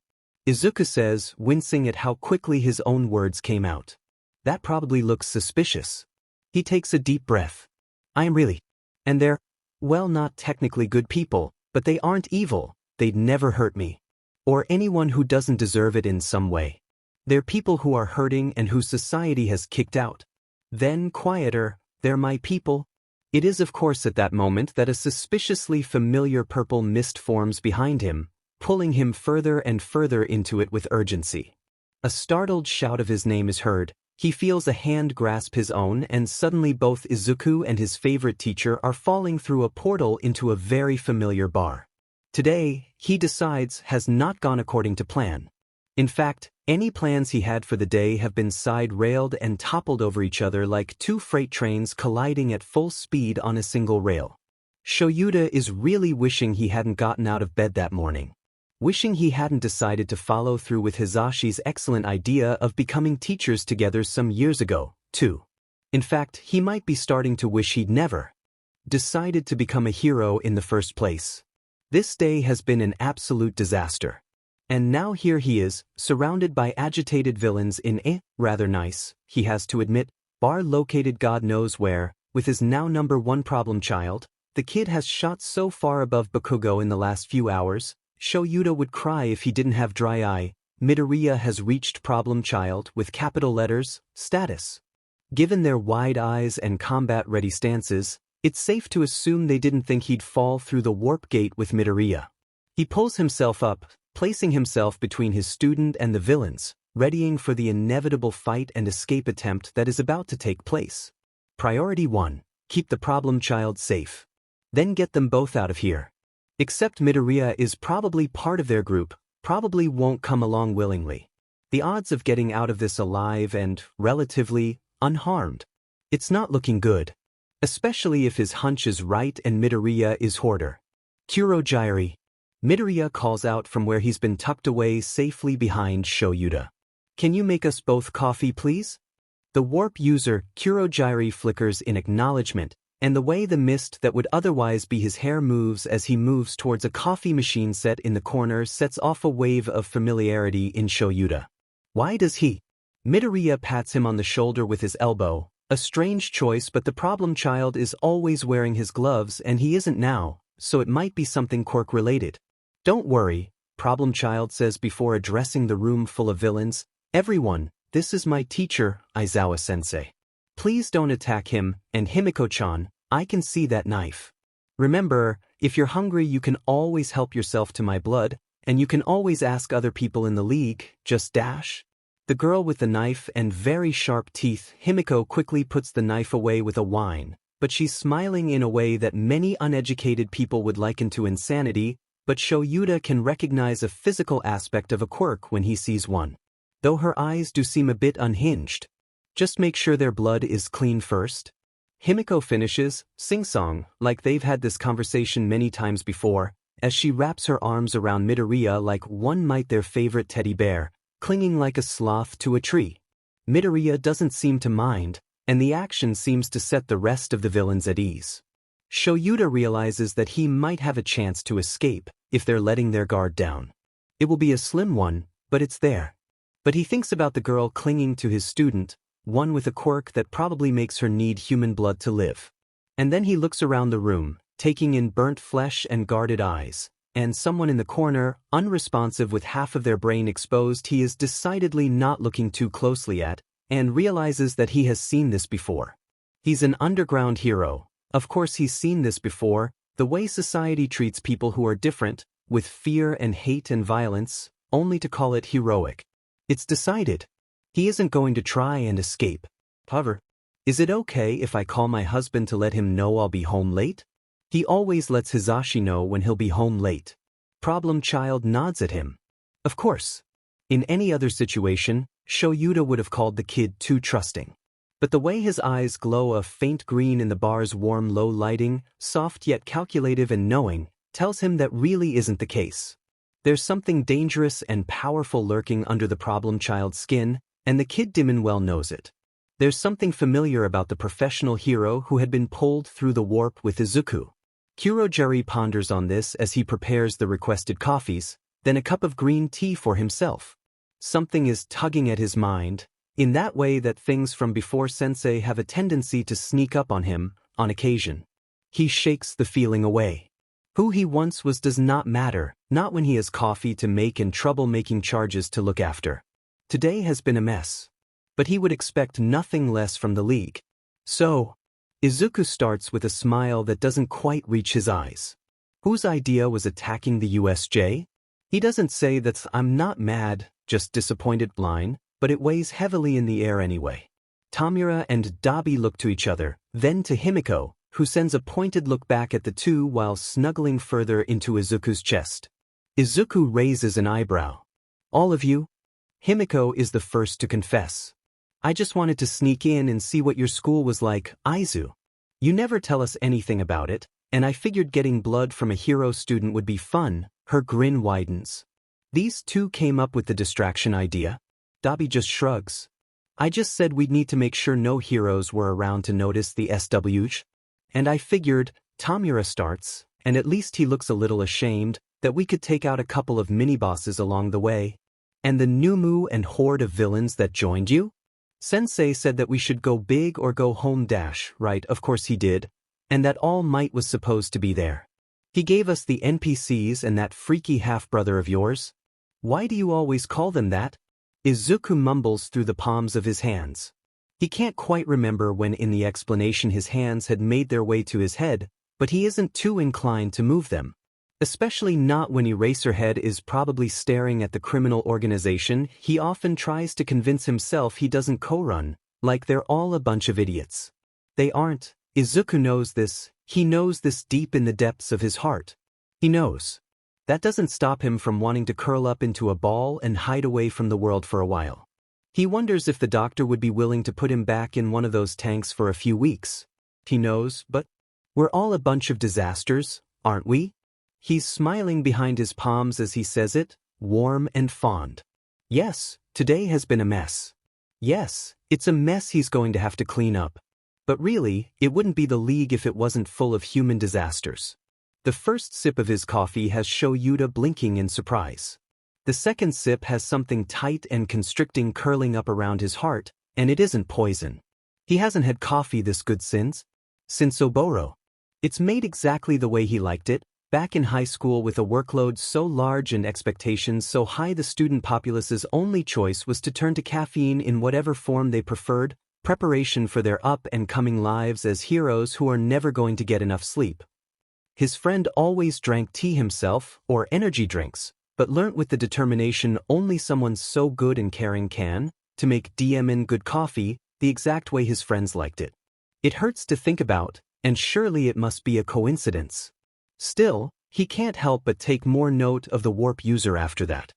Izuku says, wincing at how quickly his own words came out. That probably looks suspicious. He takes a deep breath. "I am really. And they're, well, not technically good people, but they aren't evil. They'd never hurt me. Or anyone who doesn't deserve it in some way. They're people who are hurting and who society has kicked out." Then, quieter, "They're my people." It is of course at that moment that a suspiciously familiar purple mist forms behind him, pulling him further and further into it with urgency. A startled shout of his name is heard, he feels a hand grasp his own and suddenly both Izuku and his favorite teacher are falling through a portal into a very familiar bar. Today, he decides, has not gone according to plan. In fact, any plans he had for the day have been side-railed and toppled over each other like two freight trains colliding at full speed on a single rail. Shoyuta is really wishing he hadn't gotten out of bed that morning. Wishing he hadn't decided to follow through with Hizashi's excellent idea of becoming teachers together some years ago, too. In fact, he might be starting to wish he'd never decided to become a hero in the first place. This day has been an absolute disaster. And now here he is, surrounded by agitated villains in a, rather nice, he has to admit, bar located God knows where, with his now #1 problem child. The kid has shot so far above Bakugo in the last few hours, Shoyuta would cry if he didn't have dry eye. Midoriya has reached problem child with capital letters, status. Given their wide eyes and combat-ready stances, it's safe to assume they didn't think he'd fall through the warp gate with Midoriya. He pulls himself up, placing himself between his student and the villains, readying for the inevitable fight and escape attempt that is about to take place. Priority 1, keep the problem child safe. Then get them both out of here. Except Midoriya is probably part of their group, probably won't come along willingly. The odds of getting out of this alive and, relatively, unharmed. It's not looking good. Especially if his hunch is right and Midoriya is hoarder. Kurogyri. Midoriya calls out from where he's been tucked away safely behind Shoyuta. Can you make us both coffee, please? The warp user, Kurogyri, flickers in acknowledgement, and the way the mist that would otherwise be his hair moves as he moves towards a coffee machine set in the corner sets off a wave of familiarity in Shoyuta. Why does he? Midoriya pats him on the shoulder with his elbow, a strange choice, but the problem child is always wearing his gloves and he isn't now, so it might be something quirk-related. Don't worry, problem child says before addressing the room full of villains. Everyone, this is my teacher, Aizawa-sensei. Please don't attack him, and Himiko-chan, I can see that knife. Remember, if you're hungry you can always help yourself to my blood, and you can always ask other people in the league, just dash. The girl with the knife and very sharp teeth, Himiko quickly puts the knife away with a whine, but she's smiling in a way that many uneducated people would liken to insanity, but Shoyuta can recognize a physical aspect of a quirk when he sees one. Though her eyes do seem a bit unhinged. Just make sure their blood is clean first. Himiko finishes, sing-song, like they've had this conversation many times before, as she wraps her arms around Midoriya like one might their favorite teddy bear, clinging like a sloth to a tree. Midoriya doesn't seem to mind, and the action seems to set the rest of the villains at ease. Shoyuta realizes that he might have a chance to escape if they're letting their guard down. It will be a slim one, but it's there. But he thinks about the girl clinging to his student, one with a quirk that probably makes her need human blood to live. And then he looks around the room, taking in burnt flesh and guarded eyes, and someone in the corner, unresponsive with half of their brain exposed he is decidedly not looking too closely at, and realizes that he has seen this before. He's an underground hero. Of course he's seen this before, the way society treats people who are different, with fear and hate and violence, only to call it heroic. It's decided. He isn't going to try and escape. However, is it okay if I call my husband to let him know I'll be home late? He always lets Hisashi know when he'll be home late. Problem child nods at him. Of course. In any other situation, Shoyuta would have called the kid too trusting. But the way his eyes glow a faint green in the bar's warm low lighting, soft yet calculative and knowing, tells him that really isn't the case. There's something dangerous and powerful lurking under the problem child's skin, and the kid Dimon well knows it. There's something familiar about the professional hero who had been pulled through the warp with Izuku. Kurogyri ponders on this as he prepares the requested coffees, then a cup of green tea for himself. Something is tugging at his mind, in that way that things from before sensei have a tendency to sneak up on him, on occasion. He shakes the feeling away. Who he once was does not matter, not when he has coffee to make and trouble-making charges to look after. Today has been a mess. But he would expect nothing less from the league. So, Izuku starts with a smile that doesn't quite reach his eyes. Whose idea was attacking the USJ? He doesn't say that I'm not mad, just disappointed line, but it weighs heavily in the air anyway. Tamura and Dabi look to each other, then to Himiko, who sends a pointed look back at the two while snuggling further into Izuku's chest. Izuku raises an eyebrow. All of you? Himiko is the first to confess. I just wanted to sneak in and see what your school was like, Aizu. You never tell us anything about it, and I figured getting blood from a hero student would be fun. Her grin widens. These two came up with the distraction idea. Dabi just shrugs. I just said we'd need to make sure no heroes were around to notice the SWs. And I figured, Tamura starts, and at least he looks a little ashamed, that we could take out a couple of mini-bosses along the way. And the Numu and horde of villains that joined you? Sensei said that we should go big or go home dash, right? Of course he did. And that All Might was supposed to be there. He gave us the NPCs and that freaky half-brother of yours. Why do you always call them that? Izuku mumbles through the palms of his hands. He can't quite remember when in the explanation his hands had made their way to his head, but he isn't too inclined to move them. Especially not when Eraserhead is probably staring at the criminal organization he often tries to convince himself he doesn't co-run, like they're all a bunch of idiots. They aren't. Izuku knows this. He knows this deep in the depths of his heart. He knows. That doesn't stop him from wanting to curl up into a ball and hide away from the world for a while. He wonders if the doctor would be willing to put him back in one of those tanks for a few weeks. He knows, but we're all a bunch of disasters, aren't we? He's smiling behind his palms as he says it, warm and fond. Yes, today has been a mess. Yes, it's a mess he's going to have to clean up. But really, it wouldn't be the league if it wasn't full of human disasters. The first sip of his coffee has Shoyuta blinking in surprise. The second sip has something tight and constricting curling up around his heart, and it isn't poison. He hasn't had coffee this good since Oboro. It's made exactly the way he liked it, back in high school with a workload so large and expectations so high the student populace's only choice was to turn to caffeine in whatever form they preferred, preparation for their up-and-coming lives as heroes who are never going to get enough sleep. His friend always drank tea himself, or energy drinks, but learnt with the determination only someone so good and caring can, to make DMN good coffee, the exact way his friends liked it. It hurts to think about, and surely it must be a coincidence. Still, he can't help but take more note of the warp user after that.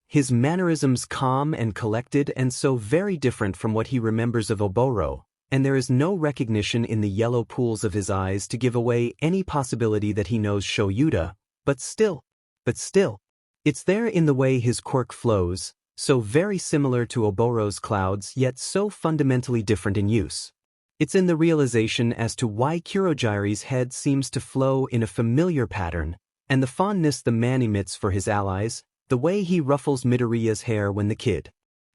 His mannerisms calm and collected and so very different from what he remembers of Oboro, and there is no recognition in the yellow pools of his eyes to give away any possibility that he knows Shoyuta, but still, it's there in the way his quirk flows, so very similar to Oboro's clouds yet so fundamentally different in use. It's in the realization as to why Kurogiri's head seems to flow in a familiar pattern, and the fondness the man emits for his allies, the way he ruffles Midoriya's hair when the kid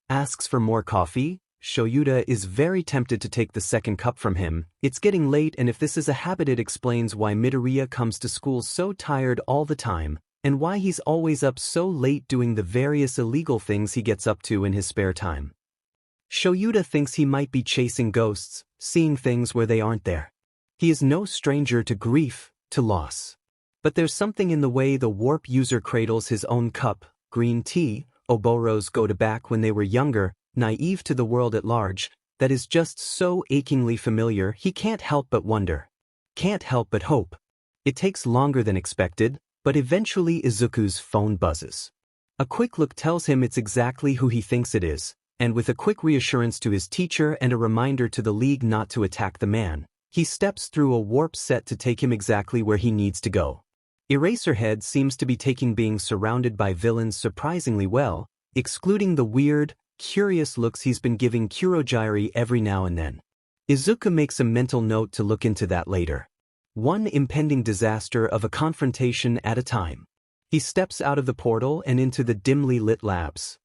asks for more coffee. Shoyuta is very tempted to take the second cup from him. It's getting late, and if this is a habit it explains why Midoriya comes to school so tired all the time, and why he's always up so late doing the various illegal things he gets up to in his spare time. Shoyuta thinks he might be chasing ghosts, seeing things where they aren't there. He is no stranger to grief, to loss. But there's something in the way the warp user cradles his own cup, green tea, Oboro's go-to-back when they were younger, naive to the world at large, that is just so achingly familiar he can't help but wonder. Can't help but hope. It takes longer than expected, but eventually Izuku's phone buzzes. A quick look tells him it's exactly who he thinks it is, and with a quick reassurance to his teacher and a reminder to the league not to attack the man, he steps through a warp set to take him exactly where he needs to go. Eraserhead seems to be taking being surrounded by villains surprisingly well, excluding the weird, curious looks he's been giving Kurogiri every now and then. Izuku makes a mental note to look into that later. One impending disaster of a confrontation at a time. He steps out of the portal and into the dimly lit labs.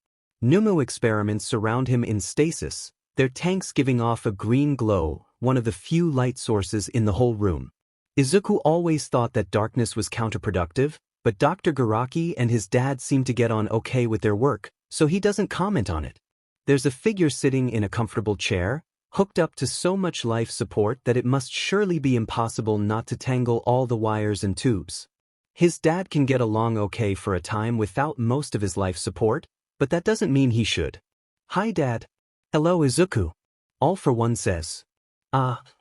Numu experiments surround him in stasis, their tanks giving off a green glow, one of the few light sources in the whole room. Izuku always thought that darkness was counterproductive, but Dr. Garaki and his dad seem to get on okay with their work, so he doesn't comment on it. There's a figure sitting in a comfortable chair, hooked up to so much life support that it must surely be impossible not to tangle all the wires and tubes. His dad can get along okay for a time without most of his life support, but that doesn't mean he should. "Hi, Dad." "Hello, Izuku." All for One says.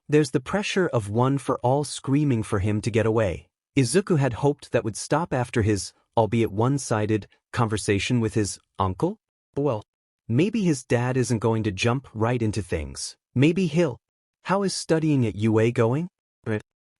There's the pressure of One for All screaming for him to get away. Izuku had hoped that would stop after his, albeit one-sided, conversation with his uncle. Well, maybe his dad isn't going to jump right into things. Maybe he'll. How is studying at UA going?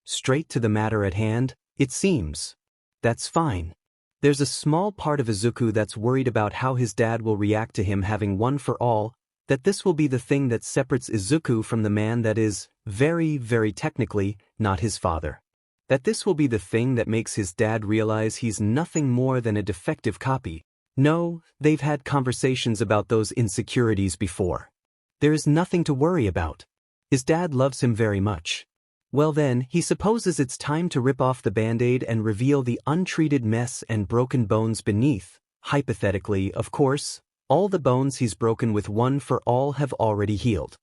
Straight to the matter at hand, it seems. That's fine. There's a small part of Izuku that's worried about how his dad will react to him having One for All, that this will be the thing that separates Izuku from the man that is, very, very technically, not his father. That this will be the thing that makes his dad realize he's nothing more than a defective copy. No, they've had conversations about those insecurities before. There is nothing to worry about. His dad loves him very much. Well then, he supposes it's time to rip off the band-aid and reveal the untreated mess and broken bones beneath. Hypothetically, of course, all the bones he's broken with One for All have already healed.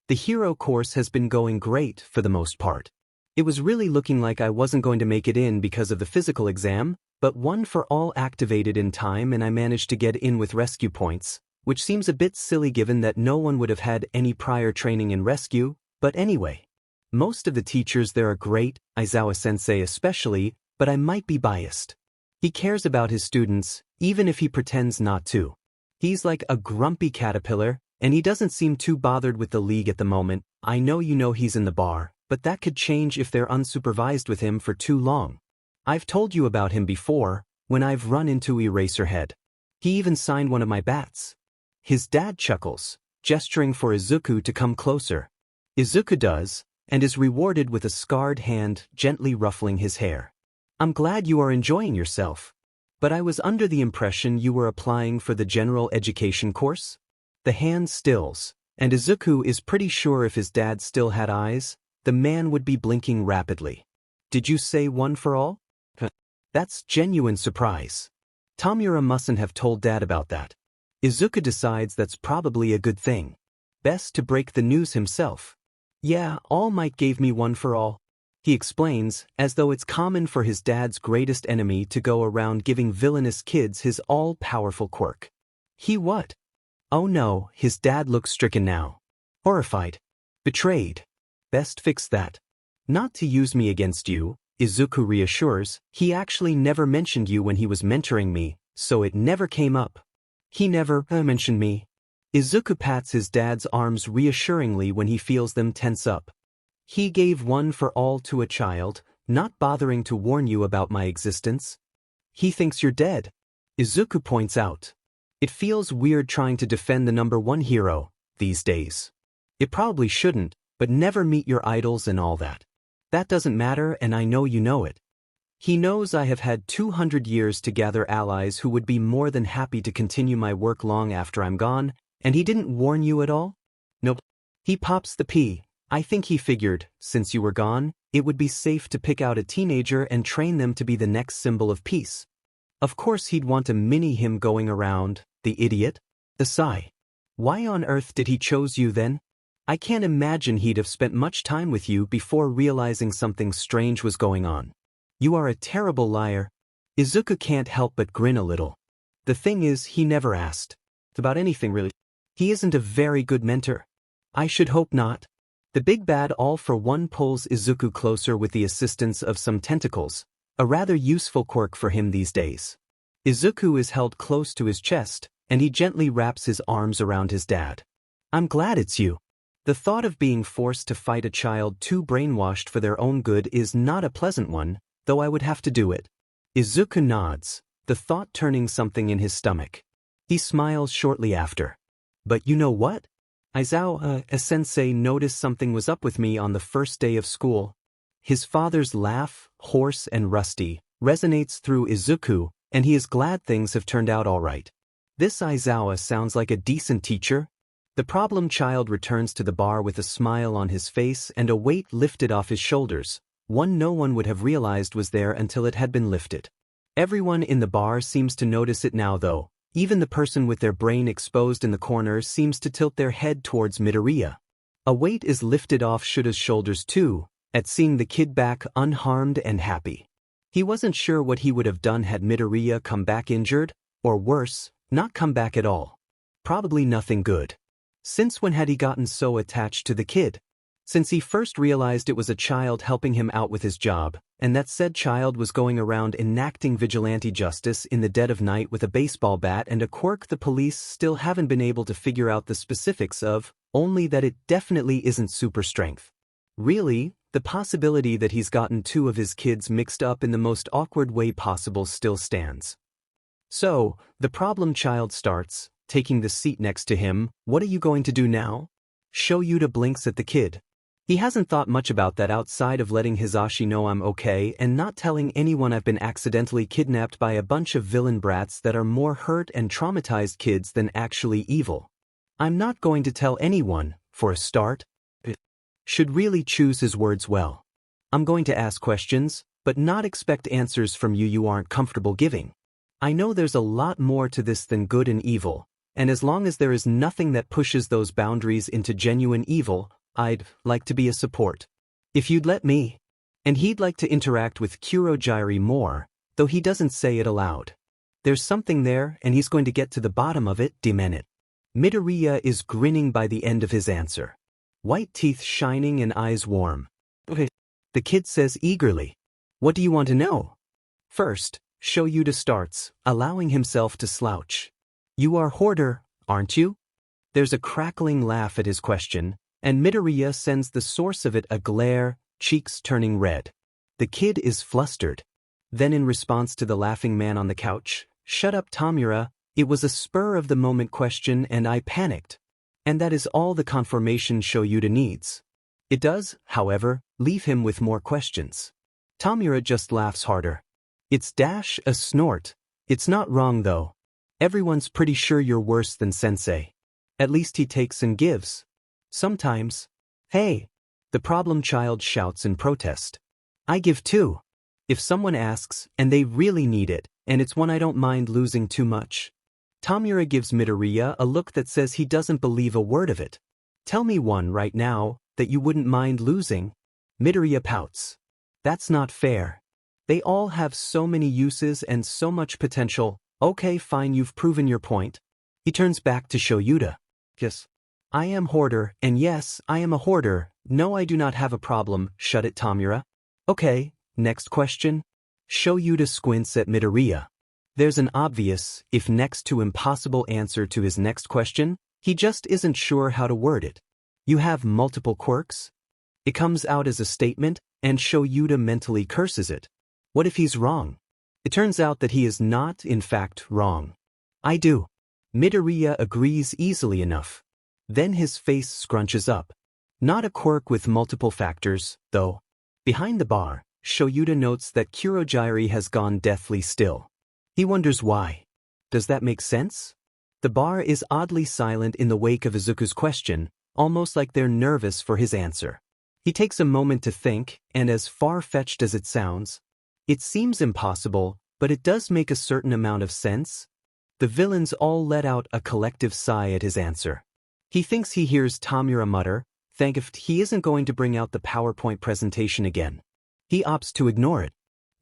The hero course has been going great for the most part. It was really looking like I wasn't going to make it in because of the physical exam, but One for All activated in time and I managed to get in with rescue points, which seems a bit silly given that no one would have had any prior training in rescue, but anyway. Most of the teachers there are great, Aizawa-sensei especially, but I might be biased. He cares about his students, even if he pretends not to. He's like a grumpy caterpillar, and he doesn't seem too bothered with the league at the moment. I know you know he's in the bar, but that could change if they're unsupervised with him for too long. I've told you about him before, when I've run into Eraserhead. He even signed one of my bats. His dad chuckles, gesturing for Izuku to come closer. Izuku does, and is rewarded with a scarred hand gently ruffling his hair. I'm glad you are enjoying yourself. But I was under the impression you were applying for the general education course? The hand stills, and Izuku is pretty sure if his dad still had eyes, the man would be blinking rapidly. Did you say one for all? That's genuine surprise. Tomura mustn't have told Dad about that. Izuku decides that's probably a good thing. Best to break the news himself. Yeah, All Might gave me one for all. He explains, as though it's common for his dad's greatest enemy to go around giving villainous kids his all-powerful quirk. He what? Oh no, his dad looks stricken now. Horrified. Betrayed. Best fix that. Not to use me against you, Izuku reassures, he actually never mentioned you when he was mentoring me, so it never came up. He never mentioned me. Izuku pats his dad's arms reassuringly when he feels them tense up. He gave one for all to a child, not bothering to warn you about my existence. He thinks you're dead. Izuku points out. It feels weird trying to defend the #1 hero, these days. It probably shouldn't, but never meet your idols and all that. That doesn't matter and I know you know it. He knows I have had 200 years to gather allies who would be more than happy to continue my work long after I'm gone, and he didn't warn you at all? Nope. He pops the P. I think he figured, since you were gone, it would be safe to pick out a teenager and train them to be the next symbol of peace. Of course he'd want a mini him going around, the idiot. The sigh. Why on earth did he chose you then? I can't imagine he'd have spent much time with you before realizing something strange was going on. You are a terrible liar. Izuku can't help but grin a little. The thing is, he never asked. About anything really. He isn't a very good mentor. I should hope not. The big bad all for one pulls Izuku closer with the assistance of some tentacles, a rather useful quirk for him these days. Izuku is held close to his chest, and he gently wraps his arms around his dad. I'm glad it's you. The thought of being forced to fight a child too brainwashed for their own good is not a pleasant one, though I would have to do it. Izuku nods, the thought turning something in his stomach. He smiles shortly after. But you know what? Aizawa, a sensei noticed something was up with me on the first day of school. His father's laugh, hoarse and rusty, resonates through Izuku, and he is glad things have turned out all right. This Aizawa sounds like a decent teacher. The problem child returns to the bar with a smile on his face and a weight lifted off his shoulders, one no one would have realized was there until it had been lifted. Everyone in the bar seems to notice it now though. Even the person with their brain exposed in the corner seems to tilt their head towards Midoriya. A weight is lifted off Shuta's shoulders too, at seeing the kid back unharmed and happy. He wasn't sure what he would have done had Midoriya come back injured, or worse, not come back at all. Probably nothing good. Since when had he gotten so attached to the kid? Since he first realized it was a child helping him out with his job, and that said child was going around enacting vigilante justice in the dead of night with a baseball bat and a quirk the police still haven't been able to figure out the specifics of, only that it definitely isn't super strength. Really, the possibility that he's gotten two of his kids mixed up in the most awkward way possible still stands. So, the problem child starts, taking the seat next to him. What are you going to do now? Show Yuta blinks at the kid. He hasn't thought much about that outside of letting Hisashi know I'm okay and not telling anyone I've been accidentally kidnapped by a bunch of villain brats that are more hurt and traumatized kids than actually evil. I'm not going to tell anyone, for a start. Should really choose his words well. I'm going to ask questions, but not expect answers from you aren't comfortable giving. I know there's a lot more to this than good and evil, and as long as there is nothing that pushes those boundaries into genuine evil, I'd like to be a support. If you'd let me. And he'd like to interact with Kurogyri more, though he doesn't say it aloud. There's something there and he's going to get to the bottom of it, demon it. Midoriya is grinning by the end of his answer. White teeth shining and eyes warm. Okay. The kid says eagerly. What do you want to know? First, Shoyuta starts, allowing himself to slouch. You are hoarder, aren't you? There's a crackling laugh at his question, and Midoriya sends the source of it a glare, cheeks turning red. The kid is flustered. Then in response to the laughing man on the couch, "Shut up, Tamura, it was a spur-of-the-moment question and I panicked." And that is all the confirmation Shoyuta needs. It does, however, leave him with more questions. Tamura just laughs harder. It's a snort. It's not wrong though. Everyone's pretty sure you're worse than sensei. At least he takes and gives. Sometimes. Hey! The problem child shouts in protest. I give too. If someone asks, and they really need it, and it's one I don't mind losing too much. Tamura gives Midoriya a look that says he doesn't believe a word of it. Tell me one right now, that you wouldn't mind losing. Midoriya pouts. That's not fair. They all have so many uses and so much potential. Okay, fine, you've proven your point. He turns back to Shoyuta. Yes. I am hoarder, and yes, I am a hoarder. No, I do not have a problem. Shut it, Tamura. Okay, next question. Shoyuta squints at Midoriya. There's an obvious, if next to impossible answer to his next question. He just isn't sure how to word it. You have multiple quirks? It comes out as a statement, and Shoyuta mentally curses it. What if he's wrong? It turns out that he is not, in fact, wrong. I do. Midoriya agrees easily enough. Then his face scrunches up. Not a quirk with multiple factors, though. Behind the bar, Shoyuta notes that Kurogyari has gone deathly still. He wonders why. Does that make sense? The bar is oddly silent in the wake of Izuku's question, almost like they're nervous for his answer. He takes a moment to think, and as far-fetched as it sounds, it seems impossible, but it does make a certain amount of sense. The villains all let out a collective sigh at his answer. He thinks he hears Tamura mutter, "Thank if he isn't going to bring out the PowerPoint presentation again." He opts to ignore it.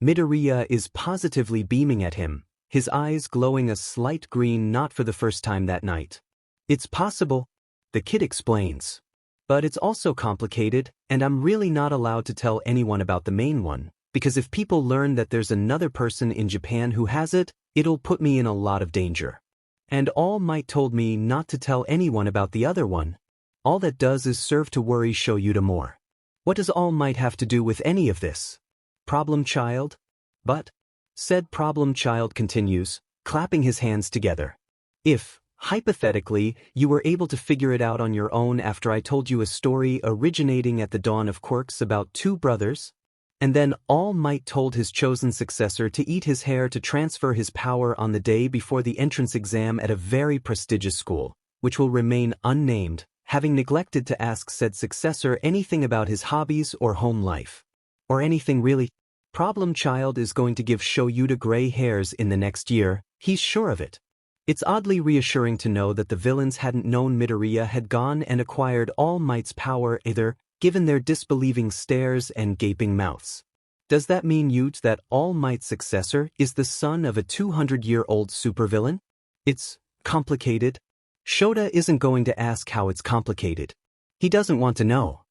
Midoriya is positively beaming at him, his eyes glowing a slight green not for the first time that night. It's possible, the kid explains. But it's also complicated, and I'm really not allowed to tell anyone about the main one, because if people learn that there's another person in Japan who has it, it'll put me in a lot of danger. And All Might told me not to tell anyone about the other one. All that does is serve to worry Shoyuta more. What does All Might have to do with any of this? Problem child? But, said problem child continues, clapping his hands together. If, hypothetically, you were able to figure it out on your own after I told you a story originating at the dawn of quirks about two brothers, and then All Might told his chosen successor to eat his hair to transfer his power on the day before the entrance exam at a very prestigious school, which will remain unnamed, having neglected to ask said successor anything about his hobbies or home life. Or anything really. Problem child is going to give Shoyuta gray hairs in the next year, he's sure of it. It's oddly reassuring to know that the villains hadn't known Midoriya had gone and acquired All Might's power either, given their disbelieving stares and gaping mouths. Does that mean that All Might's successor is the son of a 200-year-old supervillain? It's complicated. Shota isn't going to ask how it's complicated. He doesn't want to know.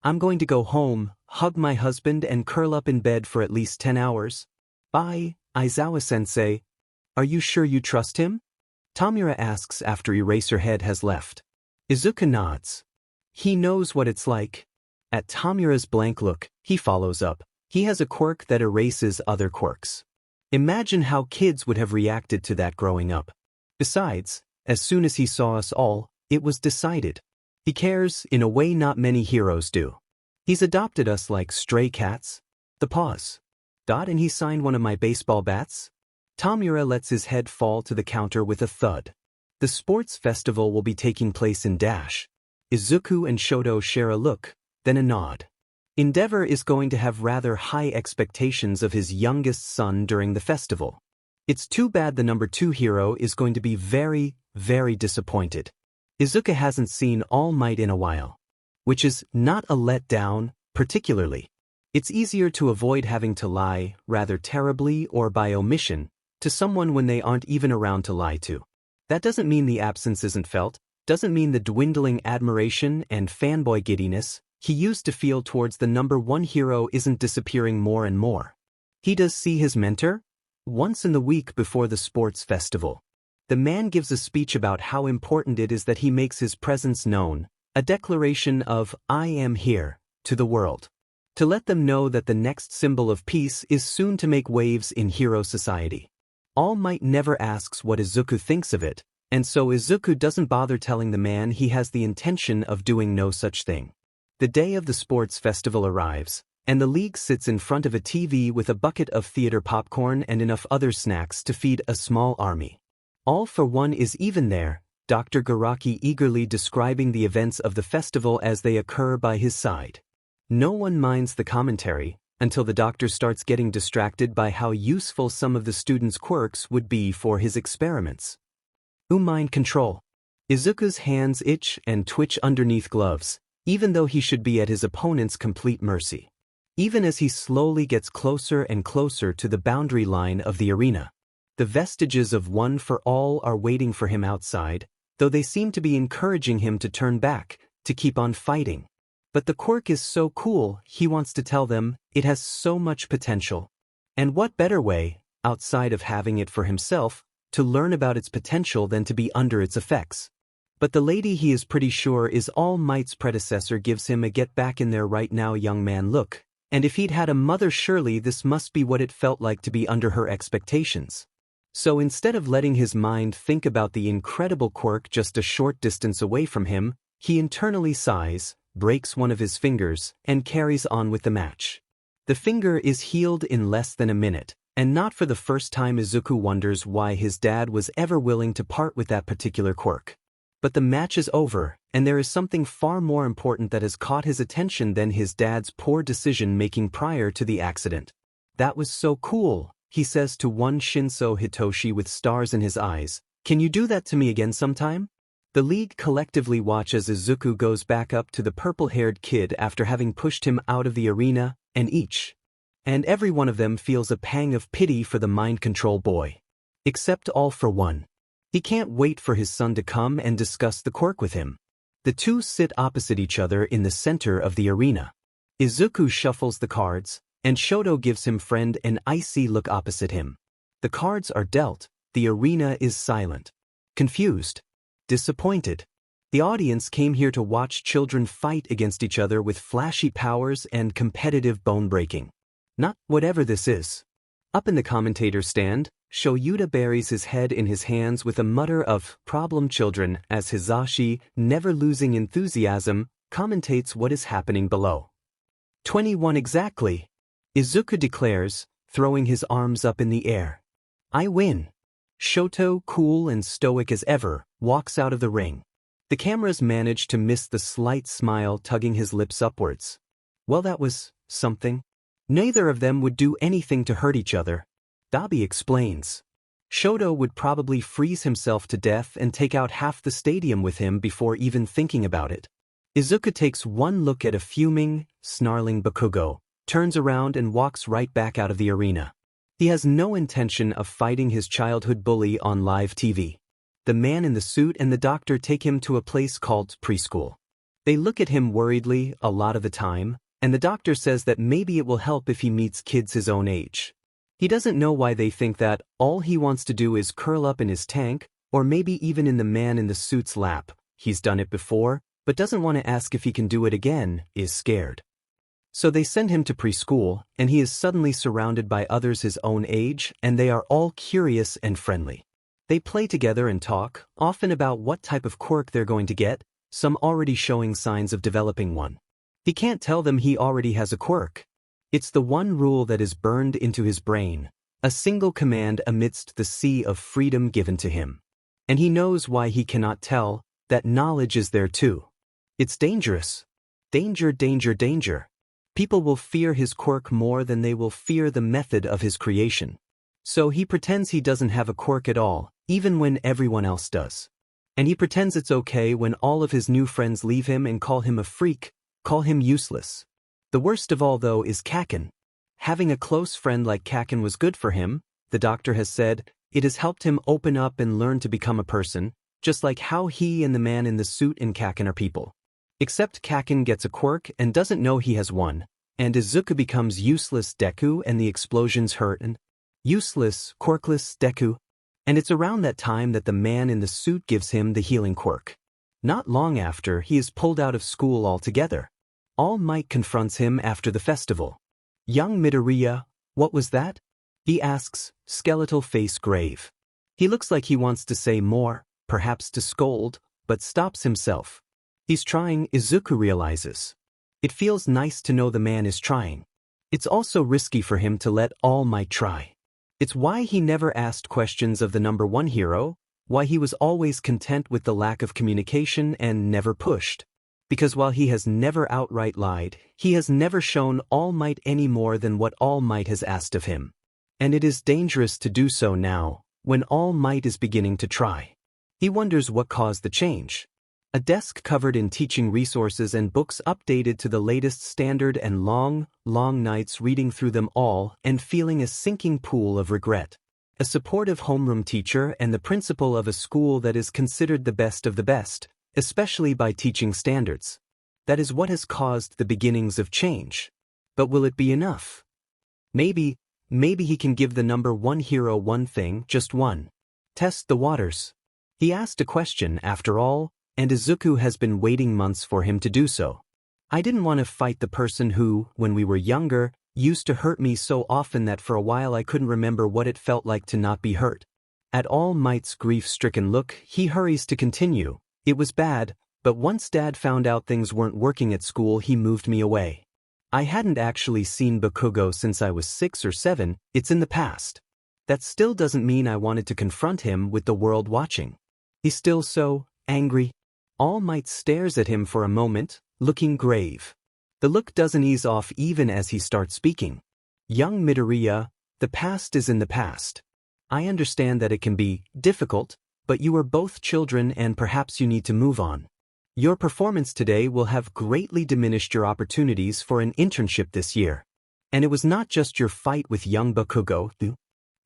I'm going to go home, hug my husband and curl up in bed for at least 10 hours. Bye, Aizawa-sensei. Are you sure you trust him? Tamura asks after Eraserhead has left. Izuku nods. He knows what it's like. At Tamura's blank look, he follows up. He has a quirk that erases other quirks. Imagine how kids would have reacted to that growing up. Besides, as soon as he saw us all, it was decided. He cares in a way not many heroes do. He's adopted us like stray cats. The pause. And he signed one of my baseball bats? Tamura lets his head fall to the counter with a thud. The sports festival will be taking place in Dash. Izuku and Shoto share a look, then a nod. Endeavor is going to have rather high expectations of his youngest son during the festival. It's too bad the number 2 hero is going to be very, very disappointed. Izuku hasn't seen All Might in a while. Which is not a letdown, particularly. It's easier to avoid having to lie, rather terribly or by omission, to someone when they aren't even around to lie to. That doesn't mean the absence isn't felt, doesn't mean the dwindling admiration and fanboy giddiness he used to feel towards the number 1 hero isn't disappearing more and more. He does see his mentor? Once in the week before the sports festival, the man gives a speech about how important it is that he makes his presence known, a declaration of "I am here" to the world, to let them know that the next symbol of peace is soon to make waves in hero society. All Might never asks what Izuku thinks of it, and so Izuku doesn't bother telling the man he has the intention of doing no such thing. The day of the sports festival arrives, and the league sits in front of a TV with a bucket of theater popcorn and enough other snacks to feed a small army. All for One is even there, Dr. Garaki eagerly describing the events of the festival as they occur by his side. No one minds the commentary, until the doctor starts getting distracted by how useful some of the students' quirks would be for his experiments. Mind control. Izuku's hands itch and twitch underneath gloves, even though he should be at his opponent's complete mercy. Even as he slowly gets closer and closer to the boundary line of the arena. The vestiges of One for All are waiting for him outside, though they seem to be encouraging him to turn back, to keep on fighting. But the quirk is so cool, he wants to tell them, it has so much potential. And what better way, outside of having it for himself, to learn about its potential than to be under its effects? But the lady he is pretty sure is All Might's predecessor gives him a get back in there right now young man look, and if he'd had a mother surely this must be what it felt like to be under her expectations. So instead of letting his mind think about the incredible quirk just a short distance away from him, he internally sighs, breaks one of his fingers, and carries on with the match. The finger is healed in less than a minute, and not for the first time Izuku wonders why his dad was ever willing to part with that particular quirk. But the match is over, and there is something far more important that has caught his attention than his dad's poor decision-making prior to the accident. "That was so cool," he says to one Shinso Hitoshi with stars in his eyes. "Can you do that to me again sometime?" The league collectively watch as Izuku goes back up to the purple-haired kid after having pushed him out of the arena, and every one of them feels a pang of pity for the mind control boy. Except All for One. He can't wait for his son to come and discuss the quirk with him. The two sit opposite each other in the center of the arena. Izuku shuffles the cards, and Shoto gives him friend an icy look opposite him. The cards are dealt, the arena is silent. Confused. Disappointed. The audience came here to watch children fight against each other with flashy powers and competitive bone-breaking. Not whatever this is. Up in the commentator stand, Shoyuta buries his head in his hands with a mutter of "problem children" as Hizashi, never losing enthusiasm, commentates what is happening below. 21 exactly. Izuku declares, throwing his arms up in the air. "I win." Shoto, cool and stoic as ever, walks out of the ring. The cameras manage to miss the slight smile tugging his lips upwards. Well, that was something. Neither of them would do anything to hurt each other. Dabi explains. Shoto would probably freeze himself to death and take out half the stadium with him before even thinking about it. Izuku takes one look at a fuming, snarling Bakugo, turns around and walks right back out of the arena. He has no intention of fighting his childhood bully on live TV. The man in the suit and the doctor take him to a place called preschool. They look at him worriedly a lot of the time, and the doctor says that maybe it will help if he meets kids his own age. He doesn't know why they think that all he wants to do is curl up in his tank, or maybe even in the man in the suit's lap. He's done it before, but doesn't want to ask if he can do it again, is scared. So they send him to preschool, and he is suddenly surrounded by others his own age, and they are all curious and friendly. They play together and talk, often about what type of quirk they're going to get, some already showing signs of developing one. He can't tell them he already has a quirk. It's the one rule that is burned into his brain, a single command amidst the sea of freedom given to him. And he knows why he cannot tell, that knowledge is there too. It's dangerous. Danger, danger, danger. People will fear his quirk more than they will fear the method of his creation. So he pretends he doesn't have a quirk at all, even when everyone else does. And he pretends it's okay when all of his new friends leave him and call him a freak, call him useless. The worst of all, though, is Kaken. Having a close friend like Kaken was good for him, the doctor has said. It has helped him open up and learn to become a person, just like how he and the man in the suit and Kaken are people. Except Kaken gets a quirk and doesn't know he has one, and Izuku becomes useless Deku and the explosions hurt and Useless, quirkless Deku. And it's around that time that the man in the suit gives him the healing quirk. Not long after, he is pulled out of school altogether. All Might confronts him after the festival. Young Midoriya, what was that? He asks, skeletal face grave. He looks like he wants to say more, perhaps to scold, but stops himself. He's trying, Izuku realizes. It feels nice to know the man is trying. It's also risky for him to let All Might try. It's why he never asked questions of the number one hero, why he was always content with the lack of communication and never pushed. Because while he has never outright lied, he has never shown All Might any more than what All Might has asked of him. And it is dangerous to do so now, when All Might is beginning to try. He wonders what caused the change. A desk covered in teaching resources and books updated to the latest standard and long nights reading through them all and feeling a sinking pool of regret. A supportive homeroom teacher and the principal of a school that is considered the best of the best, especially by teaching standards. That is what has caused the beginnings of change. But will it be enough? Maybe he can give the number one hero one thing, just one. Test the waters. He asked a question after all, and Izuku has been waiting months for him to do so. I didn't want to fight the person who, when we were younger, used to hurt me so often that for a while I couldn't remember what it felt like to not be hurt. At All Might's grief-stricken look, he hurries to continue. It was bad, but once Dad found out things weren't working at school, he moved me away. I hadn't actually seen Bakugo since I was 6 or 7, it's in the past. That still doesn't mean I wanted to confront him with the world watching. He's still so angry. All Might stares at him for a moment, looking grave. The look doesn't ease off even as he starts speaking. Young Midoriya, the past is in the past. I understand that it can be difficult, but you are both children and perhaps you need to move on. Your performance today will have greatly diminished your opportunities for an internship this year. And it was not just your fight with young Bakugo.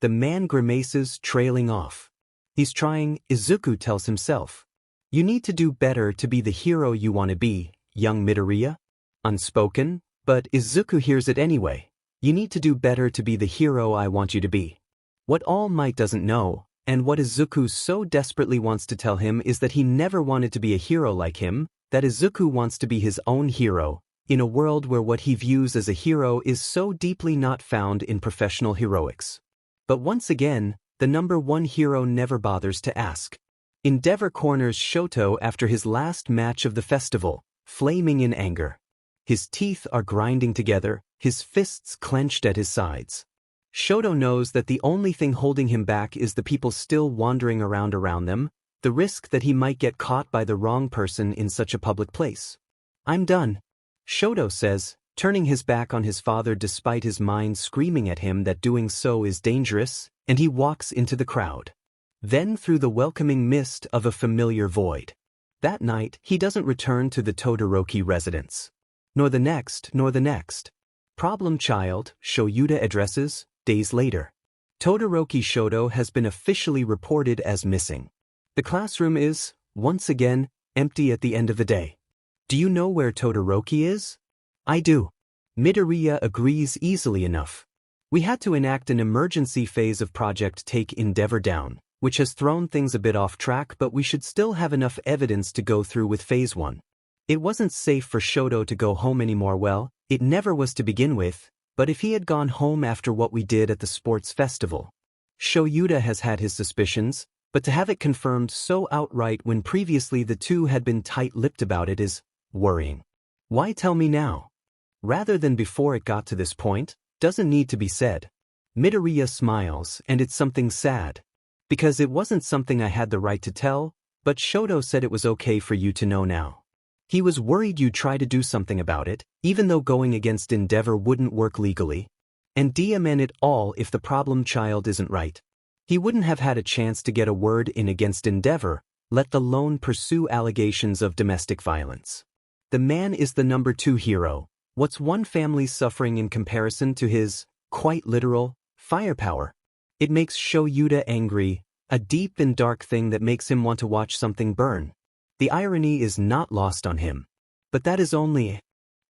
The man grimaces, trailing off. He's trying, Izuku tells himself. You need to do better to be the hero you want to be, young Midoriya. Unspoken, but Izuku hears it anyway. You need to do better to be the hero I want you to be. What All Might doesn't know, and what Izuku so desperately wants to tell him, is that he never wanted to be a hero like him, that Izuku wants to be his own hero, in a world where what he views as a hero is so deeply not found in professional heroics. But once again, the number one hero never bothers to ask. Endeavor corners Shoto after his last match of the festival, flaming in anger. His teeth are grinding together, his fists clenched at his sides. Shoto knows that the only thing holding him back is the people still wandering around them, the risk that he might get caught by the wrong person in such a public place. I'm done, Shoto says, turning his back on his father despite his mind screaming at him that doing so is dangerous, and he walks into the crowd. Then through the welcoming mist of a familiar void. That night, he doesn't return to the Todoroki residence. Nor the next. Problem child, Shoyuta addresses, days later. Todoroki Shoto has been officially reported as missing. The classroom is, once again, empty at the end of the day. Do you know where Todoroki is? I do. Midoriya agrees easily enough. We had to enact an emergency phase of Project Take Endeavor down, which has thrown things a bit off track, but we should still have enough evidence to go through with Phase 1. It wasn't safe for Shoto to go home anymore. Well, it never was to begin with, but if he had gone home after what we did at the sports festival. Shoyuta has had his suspicions, but to have it confirmed so outright when previously the two had been tight-lipped about it is worrying. Why tell me now? Rather than before it got to this point, doesn't need to be said. Midoriya smiles, and it's something sad. Because it wasn't something I had the right to tell, but Shoto said it was okay for you to know now. He was worried you'd try to do something about it, even though going against Endeavor wouldn't work legally. And DMN it all if the problem child isn't right. He wouldn't have had a chance to get a word in against Endeavor, let alone pursue allegations of domestic violence. The man is the number 2 hero. What's one family's suffering in comparison to his, quite literal, firepower? It makes Shoyuta angry, a deep and dark thing that makes him want to watch something burn. The irony is not lost on him. But that is only a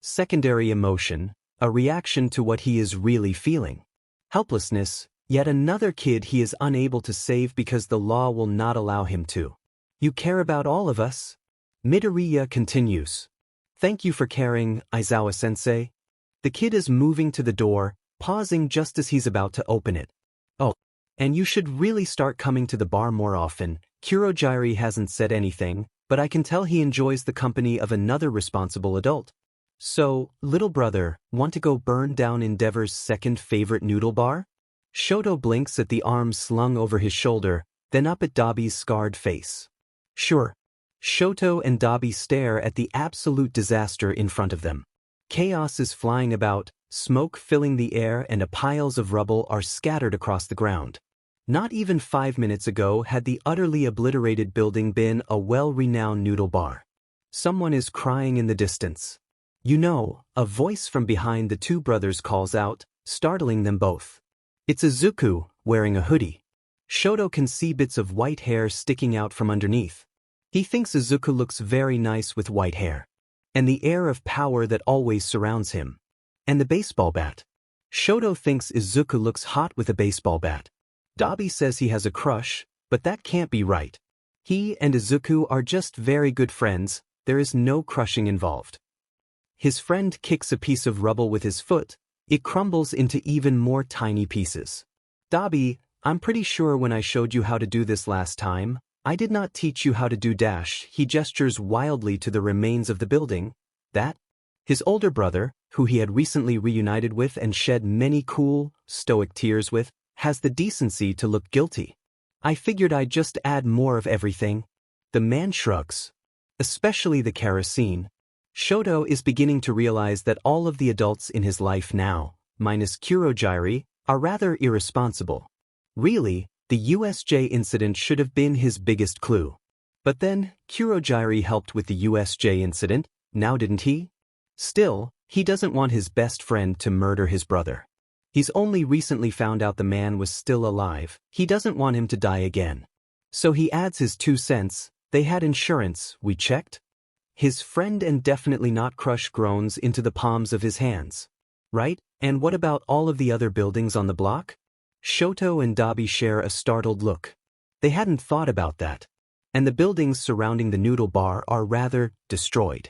secondary emotion, a reaction to what he is really feeling. Helplessness, Yet another kid he is unable to save because the law will not allow him to. You care about all of us? Midoriya continues. Thank you for caring, Aizawa-sensei. The kid is moving to the door, pausing just as he's about to open it. Oh, and you should really start coming to the bar more often. Kurogiri hasn't said anything, but I can tell he enjoys the company of another responsible adult. So, little brother, want to go burn down Endeavor's second favorite noodle bar? Shoto blinks at the arms slung over his shoulder, then up at Dabi's scarred face. Sure. Shoto and Dabi stare at the absolute disaster in front of them. Chaos is flying about, smoke filling the air and piles of rubble are scattered across the ground. Not even 5 minutes ago had the utterly obliterated building been a well-renowned noodle bar. Someone is crying in the distance. You know, a voice from behind the two brothers calls out, startling them both. It's Izuku, wearing a hoodie. Shoto can see bits of white hair sticking out from underneath. He thinks Izuku looks very nice with white hair. And the air of power that always surrounds him. And the baseball bat. Shoto thinks Izuku looks hot with a baseball bat. Dabi says he has a crush, but that can't be right. He and Izuku are just very good friends, there is no crushing involved. His friend kicks a piece of rubble with his foot, it crumbles into even more tiny pieces. Dabi, I'm pretty sure when I showed you how to do this last time, I did not teach you how to do dash. He gestures wildly to the remains of the building. That? His older brother, who he had recently reunited with and shed many cool, stoic tears with, has the decency to look guilty. I figured I'd just add more of everything. The man shrugs. Especially the kerosene. Shoto is beginning to realize that all of the adults in his life now, minus Kurogiri, are rather irresponsible. Really, the USJ incident should have been his biggest clue. But then, Kurogiri helped with the USJ incident, now didn't he? Still, he doesn't want his best friend to murder his brother. He's only recently found out the man was still alive, he doesn't want him to die again. So he adds his 2 cents, they had insurance, we checked? His friend and definitely not crush groans into the palms of his hands. Right? And what about all of the other buildings on the block? Shoto and Dabi share a startled look. They hadn't thought about that. And the buildings surrounding the noodle bar are rather destroyed.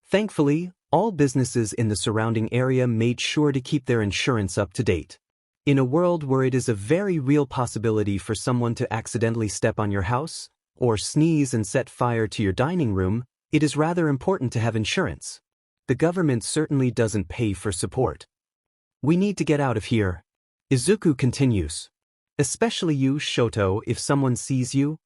Thankfully, all businesses in the surrounding area made sure to keep their insurance up to date. In a world where it is a very real possibility for someone to accidentally step on your house, or sneeze and set fire to your dining room, it is rather important to have insurance. The government certainly doesn't pay for support. We need to get out of here. Izuku continues. Especially you, Shoto, if someone sees you.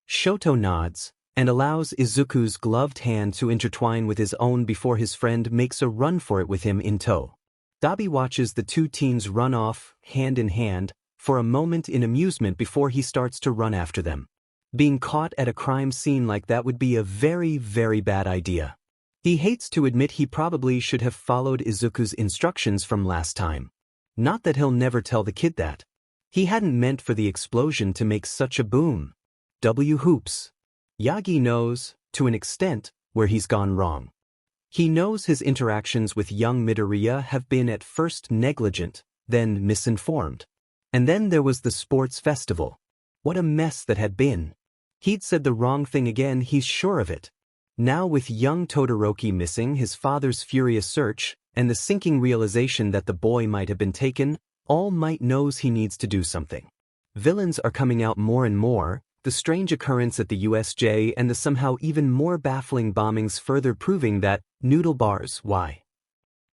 Shoto nods, and allows Izuku's gloved hand to intertwine with his own before his friend makes a run for it with him in tow. Dabi watches the two teens run off, hand in hand, for a moment in amusement before he starts to run after them. Being caught at a crime scene like that would be a very, very bad idea. He hates to admit he probably should have followed Izuku's instructions from last time. Not that he'll never tell the kid that. He hadn't meant for the explosion to make such a boom. Hoops. Yagi knows, to an extent, where he's gone wrong. He knows his interactions with young Midoriya have been at first negligent, then misinformed. And then there was the sports festival. What a mess that had been. He'd said the wrong thing again, he's sure of it. Now with young Todoroki missing, his father's furious search, and the sinking realization that the boy might have been taken, All Might knows he needs to do something. Villains are coming out more and more, the strange occurrence at the USJ and the somehow even more baffling bombings further proving that, noodle bars, why?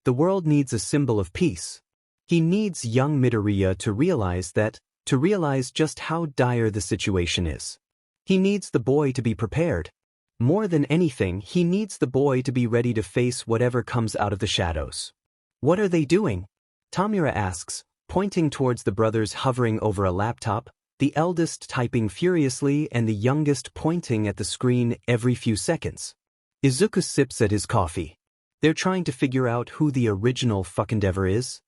The world needs a symbol of peace. He needs young Midoriya to realize just how dire the situation is. He needs the boy to be prepared. More than anything, he needs the boy to be ready to face whatever comes out of the shadows. What are they doing? Tamura asks, pointing towards the brothers hovering over a laptop, the eldest typing furiously and the youngest pointing at the screen every few seconds. Izuku sips at his coffee. They're trying to figure out who the original Endeavor is.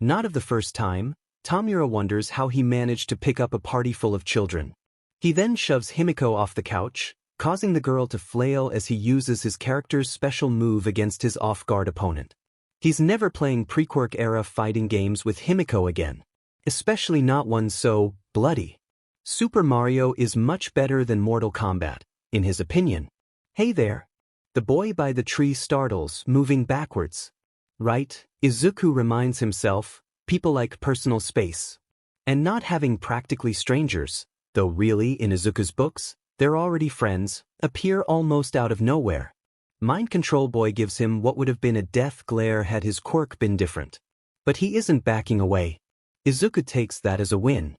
Not of the first time, Tamura wonders how he managed to pick up a party full of children. He then shoves Himiko off the couch, causing the girl to flail as he uses his character's special move against his off-guard opponent. He's never playing pre-quirk era fighting games with Himiko again. especially not one so bloody. Super Mario is much better than Mortal Kombat, in his opinion. Hey there. The boy by the tree startles, moving backwards. Right, Izuku reminds himself, people like personal space. And not having practically strangers, though really in Izuku's books, they're already friends, appear almost out of nowhere. Mind Control Boy gives him what would have been a death glare had his quirk been different. But he isn't backing away. Izuku takes that as a win.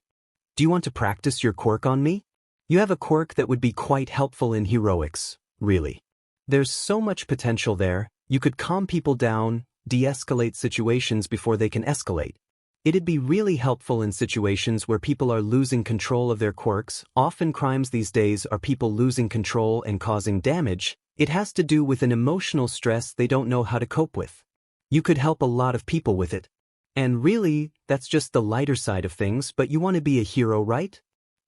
Do you want to practice your quirk on me? You have a quirk that would be quite helpful in heroics, really. There's so much potential there, you could calm people down, de-escalate situations before they can escalate. It'd be really helpful in situations where people are losing control of their quirks. Often crimes these days are people losing control and causing damage. It has to do with an emotional stress they don't know how to cope with. You could help a lot of people with it. And really, that's just the lighter side of things, but you want to be a hero, right?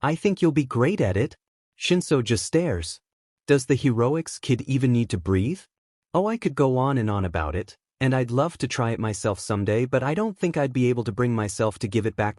I think you'll be great at it. Shinso just stares. Does the heroics kid even need to breathe? Oh, I could go on and on about it, and I'd love to try it myself someday, but I don't think I'd be able to bring myself to give it back.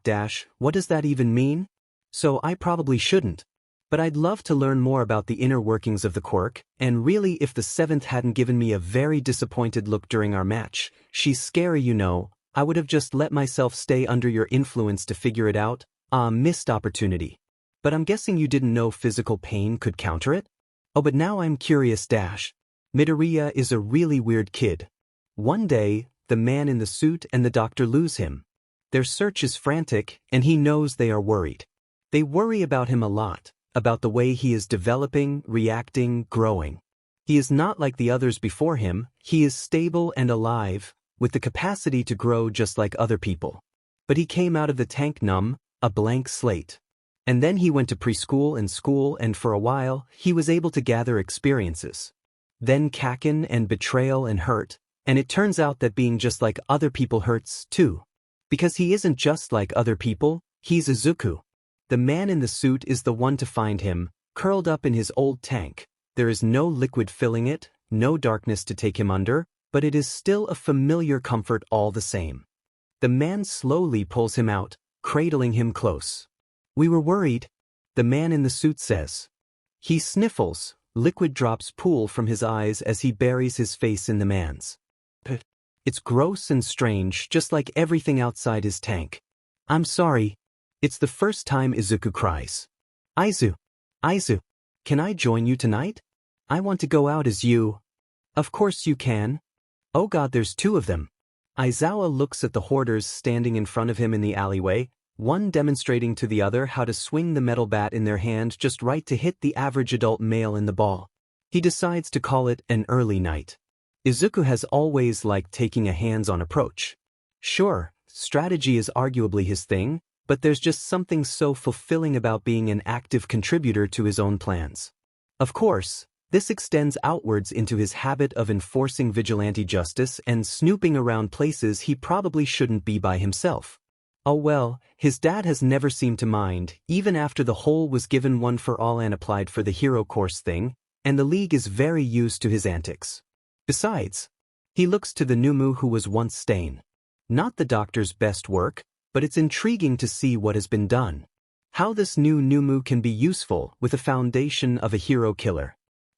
What does that even mean? So I probably shouldn't. But I'd love to learn more about the inner workings of the quirk, and really if the 7th hadn't given me a very disappointed look during our match, she's scary you know, I would have just let myself stay under your influence to figure it out. Missed opportunity. But I'm guessing you didn't know physical pain could counter it? Oh, but now I'm curious. Midoriya is a really weird kid. One day, the man in the suit and the doctor lose him. Their search is frantic, and he knows they are worried. They worry about him a lot, about the way he is developing, reacting, growing. He is not like the others before him, he is stable and alive, with the capacity to grow just like other people. But he came out of the tank numb, a blank slate. And then he went to preschool and school, and for a while, he was able to gather experiences. Then Kaken and betrayal and hurt, and it turns out that being just like other people hurts, too. Because he isn't just like other people, he's Izuku. The man in the suit is the one to find him, curled up in his old tank. There is no liquid filling it, no darkness to take him under, but it is still a familiar comfort all the same. The man slowly pulls him out, cradling him close. We were worried, the man in the suit says. He sniffles, liquid drops pool from his eyes as he buries his face in the man's. It's gross and strange, just like everything outside his tank. I'm sorry. It's the first time Izuku cries. Aizu, can I join you tonight? I want to go out as you. Of course you can. Oh God, there's 2 of them. Aizawa looks at the hoarders standing in front of him in the alleyway, one demonstrating to the other how to swing the metal bat in their hand just right to hit the average adult male in the ball. He decides to call it an early night. Izuku has always liked taking a hands-on approach. Sure, strategy is arguably his thing, but there's just something so fulfilling about being an active contributor to his own plans. Of course, this extends outwards into his habit of enforcing vigilante justice and snooping around places he probably shouldn't be by himself. Oh well, his dad has never seemed to mind, even after the whole was given one for all and applied for the hero course thing, and the league is very used to his antics. Besides, he looks to the Numu who was once Stain. Not the doctor's best work, but it's intriguing to see what has been done. How this new Numu can be useful with a foundation of a hero killer.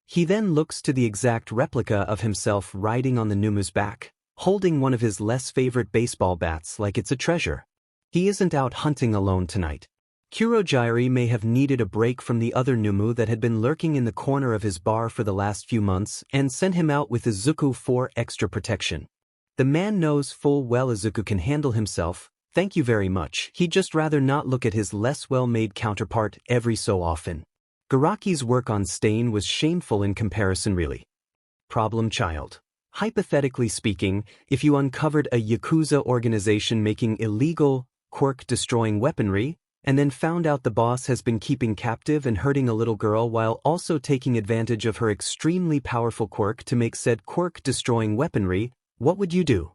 He then looks to the exact replica of himself riding on the Numu's back, holding one of his less favorite baseball bats like it's a treasure. He isn't out hunting alone tonight. Kurogyari may have needed a break from the other Numu that had been lurking in the corner of his bar for the last few months and sent him out with Izuku for extra protection. The man knows full well Izuku can handle himself, thank you very much, he'd just rather not look at his less well-made counterpart every so often. Garaki's work on Stain was shameful in comparison really. Problem child. Hypothetically speaking, if you uncovered a Yakuza organization making illegal, quirk-destroying weaponry, and then found out the boss has been keeping captive and hurting a little girl while also taking advantage of her extremely powerful quirk to make said quirk-destroying weaponry, what would you do?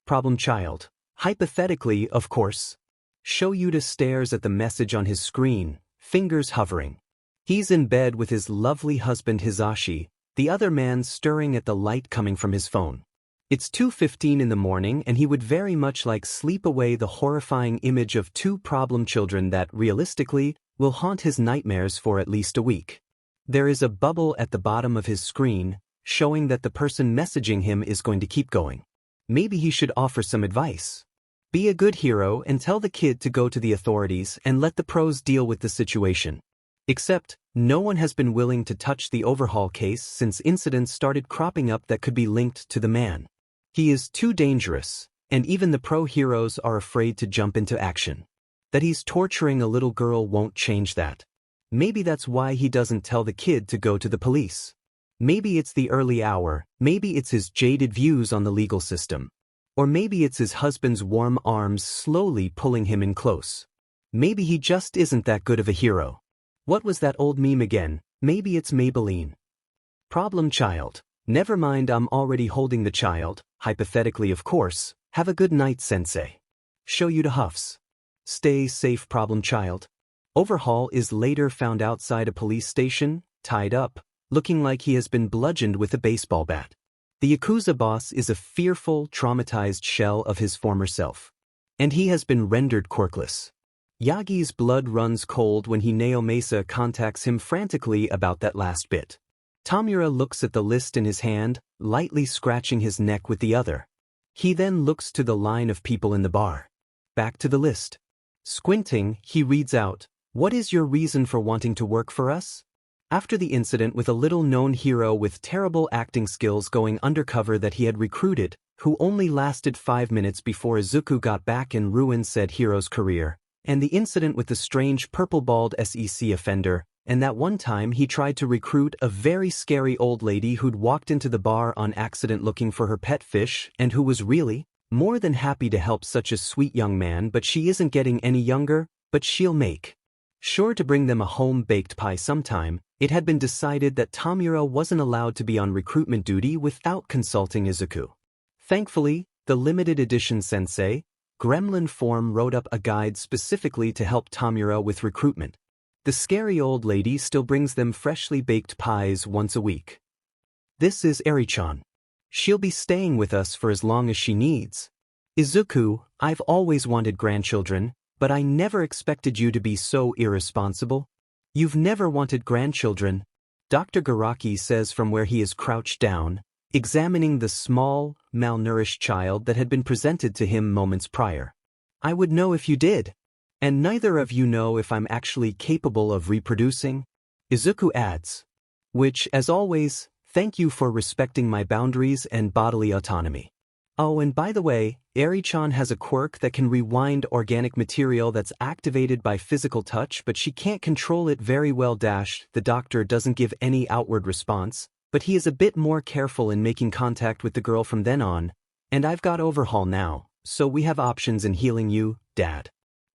Problem child. Hypothetically, of course. Show Yuta stares at the message on his screen, fingers hovering. He's in bed with his lovely husband Hisashi, the other man stirring at the light coming from his phone. It's 2:15 in the morning and he would very much like sleep away the horrifying image of two problem children that, realistically, will haunt his nightmares for at least a week. There is a bubble at the bottom of his screen, showing that the person messaging him is going to keep going. Maybe he should offer some advice. Be a good hero and tell the kid to go to the authorities and let the pros deal with the situation. Except, no one has been willing to touch the overhaul case since incidents started cropping up that could be linked to the man. He is too dangerous, and even the pro heroes are afraid to jump into action. That he's torturing a little girl won't change that. Maybe that's why he doesn't tell the kid to go to the police. Maybe it's the early hour, maybe it's his jaded views on the legal system. Or maybe it's his husband's warm arms slowly pulling him in close. Maybe he just isn't that good of a hero. What was that old meme again? Maybe it's Maybelline. Problem child. Never mind, I'm already holding the child, hypothetically of course. Have a good night, sensei. Show you to Huffs. Stay safe, problem child. Overhaul is later found outside a police station, tied up, looking like he has been bludgeoned with a baseball bat. The Yakuza boss is a fearful, traumatized shell of his former self. And he has been rendered quirkless. Yagi's blood runs cold when Mesa contacts him frantically about that last bit. Tamura looks at the list in his hand, lightly scratching his neck with the other. He then looks to the line of people in the bar. Back to the list. Squinting, he reads out, "What is your reason for wanting to work for us?" After the incident with a little-known hero with terrible acting skills going undercover that he had recruited, who only lasted 5 minutes before Izuku got back and ruined said hero's career, and the incident with the strange purple-bald SEC offender, and that one time he tried to recruit a very scary old lady who'd walked into the bar on accident looking for her pet fish and who was really more than happy to help such a sweet young man, but she isn't getting any younger, but she'll make sure to bring them a home-baked pie sometime. It had been decided that Tamura wasn't allowed to be on recruitment duty without consulting Izuku. Thankfully, the limited edition sensei, Gremlin form, wrote up a guide specifically to help Tamura with recruitment. The scary old lady still brings them freshly baked pies once a week. This is Eri-chan. She'll be staying with us for as long as she needs. Izuku, I've always wanted grandchildren, but I never expected you to be so irresponsible. You've never wanted grandchildren, Dr. Garaki says from where he is crouched down, examining the small, malnourished child that had been presented to him moments prior. I would know if you did. And neither of you know if I'm actually capable of reproducing. Izuku adds. Which, as always, thank you for respecting my boundaries and bodily autonomy. Oh, and by the way, Eri-chan has a quirk that can rewind organic material that's activated by physical touch, but she can't control it very well. The doctor doesn't give any outward response, but he is a bit more careful in making contact with the girl from then on. And I've got overhaul now, so we have options in healing you, Dad.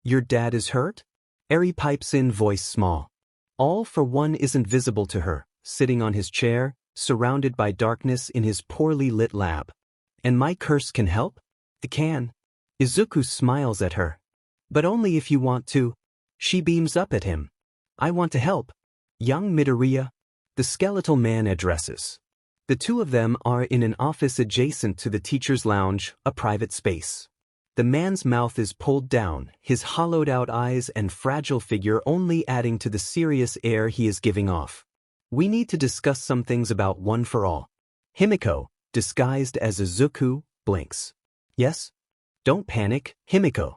Your dad is hurt? Eri pipes in, voice small. All for one isn't visible to her, sitting on his chair, surrounded by darkness in his poorly lit lab. And my curse can help? It can. Izuku smiles at her. But only if you want to. She beams up at him. I want to help. Young Midoriya, the skeletal man addresses. The two of them are in an office adjacent to the teacher's lounge, a private space. The man's mouth is pulled down, his hollowed-out eyes and fragile figure only adding to the serious air he is giving off. We need to discuss some things about one for all. Himiko, disguised as Izuku, blinks. Yes? Don't panic, Himiko.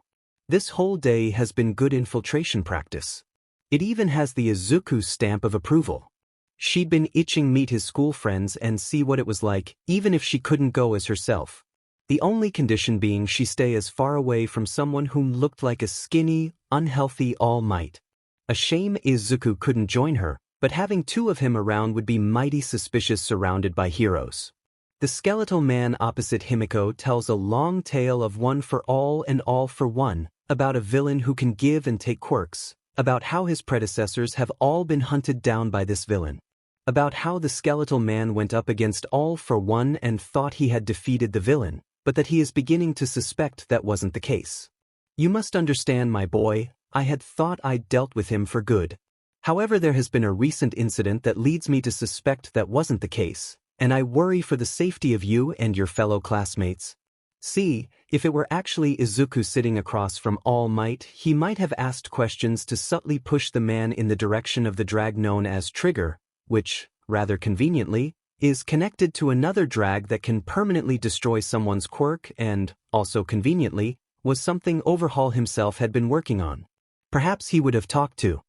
This whole day has been good infiltration practice. It even has the Izuku stamp of approval. She'd been itching meet his school friends and see what it was like, even if she couldn't go as herself. The only condition being she stay as far away from someone whom looked like a skinny, unhealthy All Might. A shame Izuku couldn't join her, but having two of him around would be mighty suspicious surrounded by heroes. The skeletal man opposite Himiko tells a long tale of one for all and all for one, about a villain who can give and take quirks, about how his predecessors have all been hunted down by this villain, about how the skeletal man went up against all for one and thought he had defeated the villain, but that he is beginning to suspect that wasn't the case. You must understand, my boy, I had thought I'd dealt with him for good. However, there has been a recent incident that leads me to suspect that wasn't the case, and I worry for the safety of you and your fellow classmates. See, if it were actually Izuku sitting across from All Might, he might have asked questions to subtly push the man in the direction of the drag known as Trigger, which, rather conveniently, is connected to another drag that can permanently destroy someone's quirk and, also conveniently, was something Overhaul himself had been working on. Perhaps he would have talked to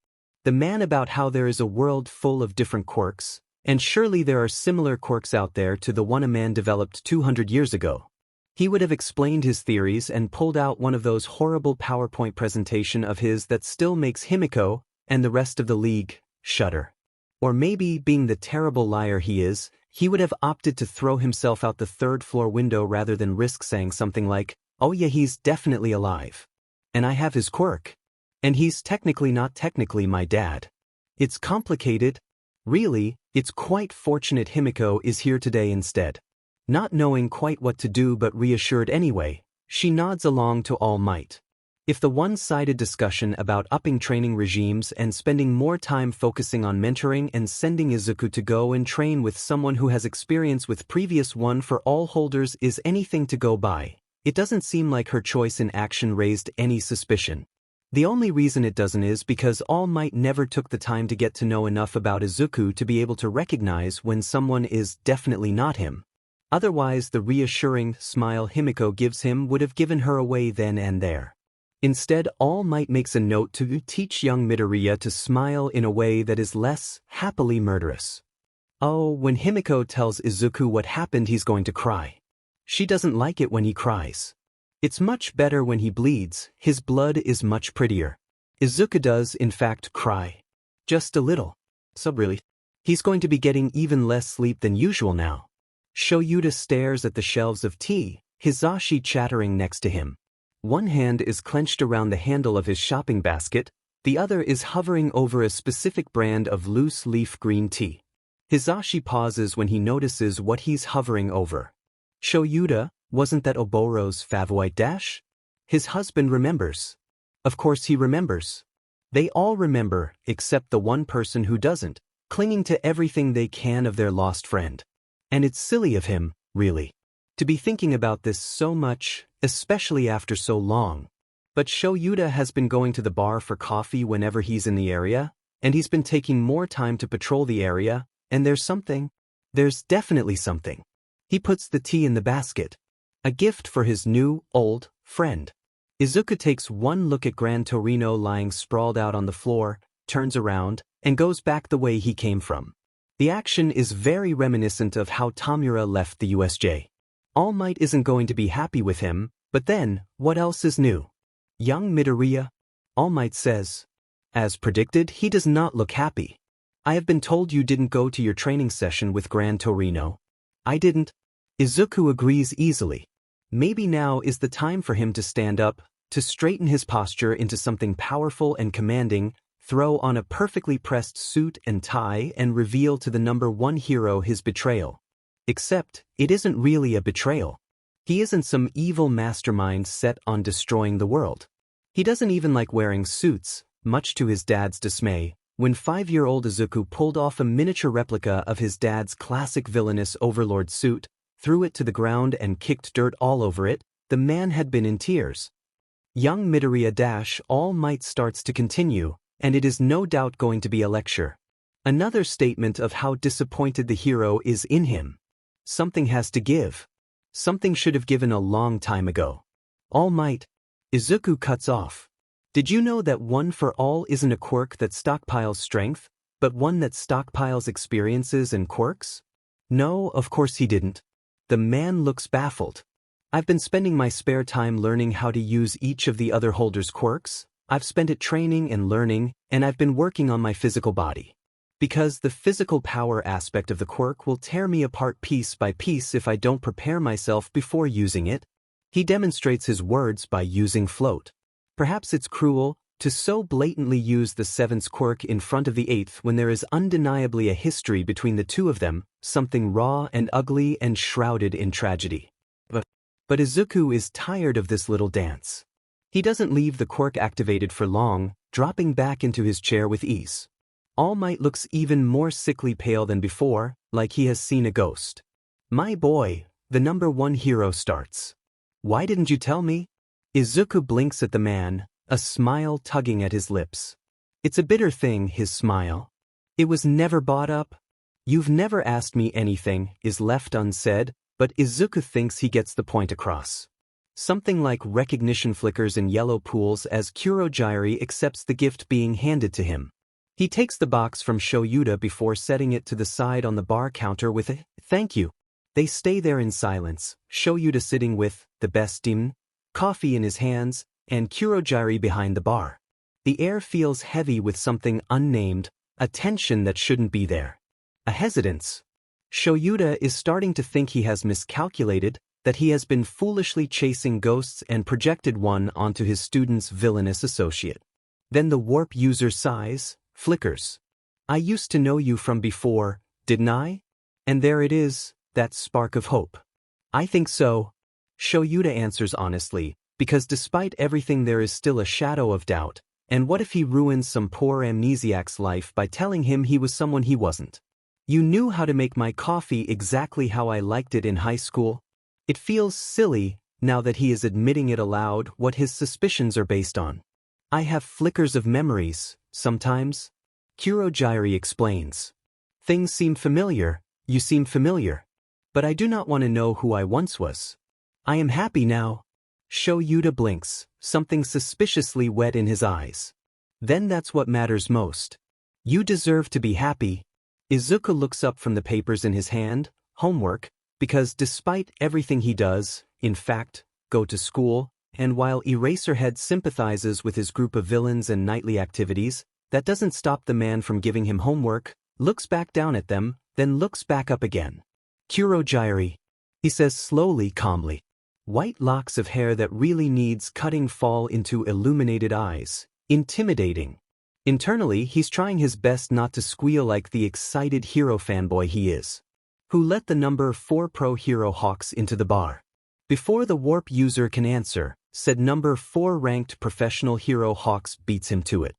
the man about how there is a world full of different quirks, and surely there are similar quirks out there to the one a man developed 200 years ago. He would have explained his theories and pulled out one of those horrible PowerPoint presentation of his that still makes Himiko and the rest of the league shudder. Or maybe, being the terrible liar he is, he would have opted to throw himself out the third-floor window rather than risk saying something like, "Oh yeah, he's definitely alive. And I have his quirk. And he's technically not technically my dad." It's complicated. Really, it's quite fortunate Himiko is here today instead. Not knowing quite what to do but reassured anyway, she nods along to All Might. If the one-sided discussion about upping training regimes and spending more time focusing on mentoring and sending Izuku to go and train with someone who has experience with previous one for all holders is anything to go by, it doesn't seem like her choice in action raised any suspicion. The only reason it doesn't is because All Might never took the time to get to know enough about Izuku to be able to recognize when someone is definitely not him. Otherwise, the reassuring smile Himiko gives him would have given her away then and there. Instead, All Might makes a note to teach young Midoriya to smile in a way that is less happily murderous. Oh, when Himiko tells Izuku what happened, he's going to cry. She doesn't like it when he cries. It's much better when he bleeds, his blood is much prettier. Izuku does, in fact, cry. Just a little. So really, he's going to be getting even less sleep than usual now. Shoyuta stares at the shelves of tea, Hizashi chattering next to him. One hand is clenched around the handle of his shopping basket, the other is hovering over a specific brand of loose-leaf green tea. Hizashi pauses when he notices what he's hovering over. Shoyuta, wasn't that Oboro's favorite dash? His husband remembers. Of course he remembers. They all remember, except the one person who doesn't, clinging to everything they can of their lost friend. And it's silly of him, really, to be thinking about this so much, especially after so long. But Shoyuta has been going to the bar for coffee whenever he's in the area, and he's been taking more time to patrol the area, and there's definitely something. He puts the tea in the basket. A gift for his new, old, friend. Izuku takes one look at Gran Torino lying sprawled out on the floor, turns around, and goes back the way he came from. The action is very reminiscent of how Tamura left the USJ. All Might isn't going to be happy with him, but then, what else is new? Young Midoriya? All Might says. As predicted, he does not look happy. I have been told you didn't go to your training session with Gran Torino. I didn't. Izuku agrees easily. Maybe now is the time for him to stand up, to straighten his posture into something powerful and commanding, throw on a perfectly pressed suit and tie and reveal to the number one hero his betrayal. Except, it isn't really a betrayal. He isn't some evil mastermind set on destroying the world. He doesn't even like wearing suits, much to his dad's dismay. When 5-year-old Izuku pulled off a miniature replica of his dad's classic villainous overlord suit, threw it to the ground and kicked dirt all over it, the man had been in tears. Young Midoriya All Might starts to continue, and it is no doubt going to be a lecture. Another statement of how disappointed the hero is in him. Something has to give. Something should have given a long time ago. All Might. Izuku cuts off. Did you know that one for all isn't a quirk that stockpiles strength, but one that stockpiles experiences and quirks? No, of course he didn't. The man looks baffled. I've been spending my spare time learning how to use each of the other holders' quirks. I've spent it training and learning, and I've been working on my physical body. Because the physical power aspect of the quirk will tear me apart piece by piece if I don't prepare myself before using it. He demonstrates his words by using float. Perhaps it's cruel to so blatantly use the 7th quirk in front of the 8th when there is undeniably a history between the two of them, something raw and ugly and shrouded in tragedy. But Izuku is tired of this little dance. He doesn't leave the quirk activated for long, dropping back into his chair with ease. All Might looks even more sickly pale than before, like he has seen a ghost. My boy, the #1 hero starts. Why didn't you tell me? Izuku blinks at the man, a smile tugging at his lips. It's a bitter thing, his smile. It was never brought up. You've never asked me anything, is left unsaid, but Izuku thinks he gets the point across. Something like recognition flickers in yellow pools as Kurogiri accepts the gift being handed to him. He takes the box from Shoyuta before setting it to the side on the bar counter with a "thank you." They stay there in silence, Shoyuta sitting with the best demon, coffee in his hands, and Kurogiri behind the bar. The air feels heavy with something unnamed, a tension that shouldn't be there. A hesitance. Shoyuta is starting to think he has miscalculated, that he has been foolishly chasing ghosts and projected one onto his student's villainous associate. Then the warp user sighs, flickers. I used to know you from before, didn't I? And there it is, that spark of hope. I think so. Shoyuta answers honestly, because despite everything there is still a shadow of doubt, and what if he ruins some poor amnesiac's life by telling him he was someone he wasn't? You knew how to make my coffee exactly how I liked it in high school? It feels silly, now that he is admitting it aloud, what his suspicions are based on. I have flickers of memories, sometimes. Kurogiri explains. Things seem familiar, you seem familiar. But I do not want to know who I once was. I am happy now. Shoyuta blinks, something suspiciously wet in his eyes. Then that's what matters most. You deserve to be happy. Izuku looks up from the papers in his hand, homework, because despite everything he does, in fact, go to school, and while Eraserhead sympathizes with his group of villains and nightly activities, that doesn't stop the man from giving him homework, looks back down at them, then looks back up again. Kurogiri, he says slowly, calmly. White locks of hair that really needs cutting fall into illuminated eyes, intimidating. Internally, he's trying his best not to squeal like the excited hero fanboy he is. Who let the #4 pro hero Hawks into the bar? Before the warp user can answer, said #4 ranked professional hero Hawks beats him to it.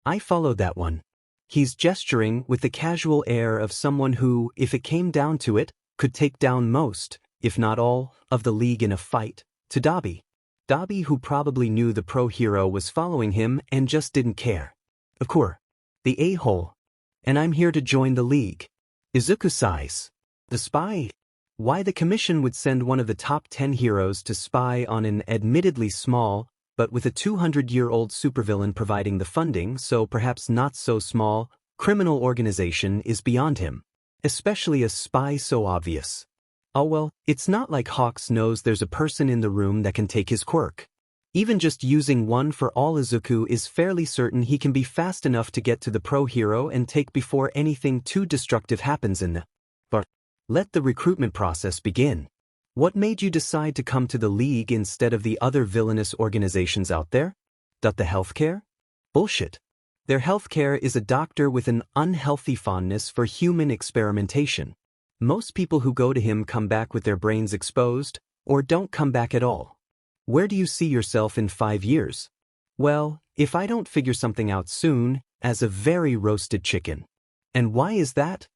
I followed that one. He's gesturing with the casual air of someone who, if it came down to it, could take down most, if not all, of the league in a fight, to Dabi. Dabi, who probably knew the pro hero was following him and just didn't care. Of course. The a-hole. And I'm here to join the league. Izuku sighs. The spy? Why the commission would send one of the top 10 heroes to spy on an admittedly small, but with a 200-year-old supervillain providing the funding, so perhaps not so small, criminal organization is beyond him. Especially a spy so obvious. Oh well, it's not like Hawks knows there's a person in the room that can take his quirk. Even just using one for all, Izuku is fairly certain he can be fast enough to get to the pro hero and take before anything too destructive happens in the bar. Let the recruitment process begin. What made you decide to come to the league instead of the other villainous organizations out there? The healthcare? Bullshit. Their healthcare is a doctor with an unhealthy fondness for human experimentation. Most people who go to him come back with their brains exposed, or don't come back at all. Where do you see yourself in 5 years? Well, if I don't figure something out soon, as a very roasted chicken. And why is that?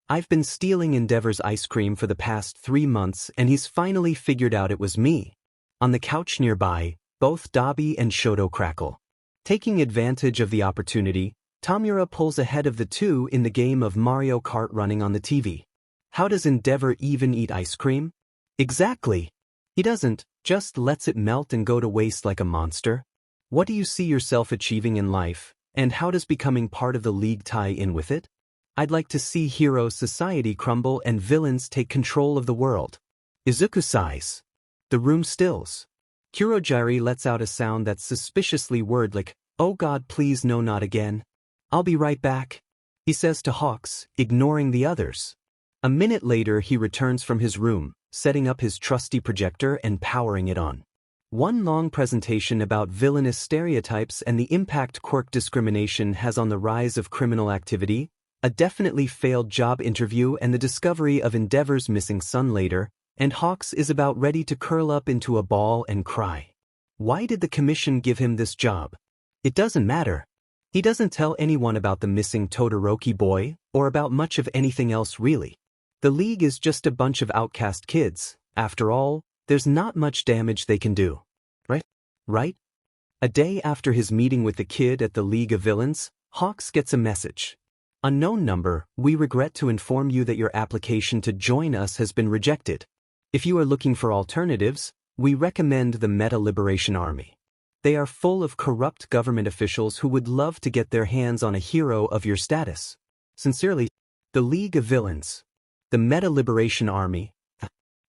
I've been stealing Endeavor's ice cream for the past 3 months and he's finally figured out it was me. On the couch nearby, both Dabi and Shoto crackle. Taking advantage of the opportunity, Tamura pulls ahead of the two in the game of Mario Kart running on the TV. How does Endeavor even eat ice cream? Exactly. He doesn't, just lets it melt and go to waste like a monster. What do you see yourself achieving in life, and how does becoming part of the league tie in with it? I'd like to see hero society crumble and villains take control of the world. Izuku sighs. The room stills. Kurogiri lets out a sound that's suspiciously wordlike. Oh God, please no, not again. I'll be right back, he says to Hawks, ignoring the others. A minute later he returns from his room, setting up his trusty projector and powering it on. One long presentation about villainous stereotypes and the impact quirk discrimination has on the rise of criminal activity, a definitely failed job interview and the discovery of Endeavor's missing son later, and Hawks is about ready to curl up into a ball and cry. Why did the commission give him this job? It doesn't matter. He doesn't tell anyone about the missing Todoroki boy, or about much of anything else really. The League is just a bunch of outcast kids. After all, there's not much damage they can do. Right? A day after his meeting with the kid at the League of Villains, Hawks gets a message. Unknown number, we regret to inform you that your application to join us has been rejected. If you are looking for alternatives, we recommend the Meta Liberation Army. They are full of corrupt government officials who would love to get their hands on a hero of your status. Sincerely, the League of Villains. The Meta Liberation Army.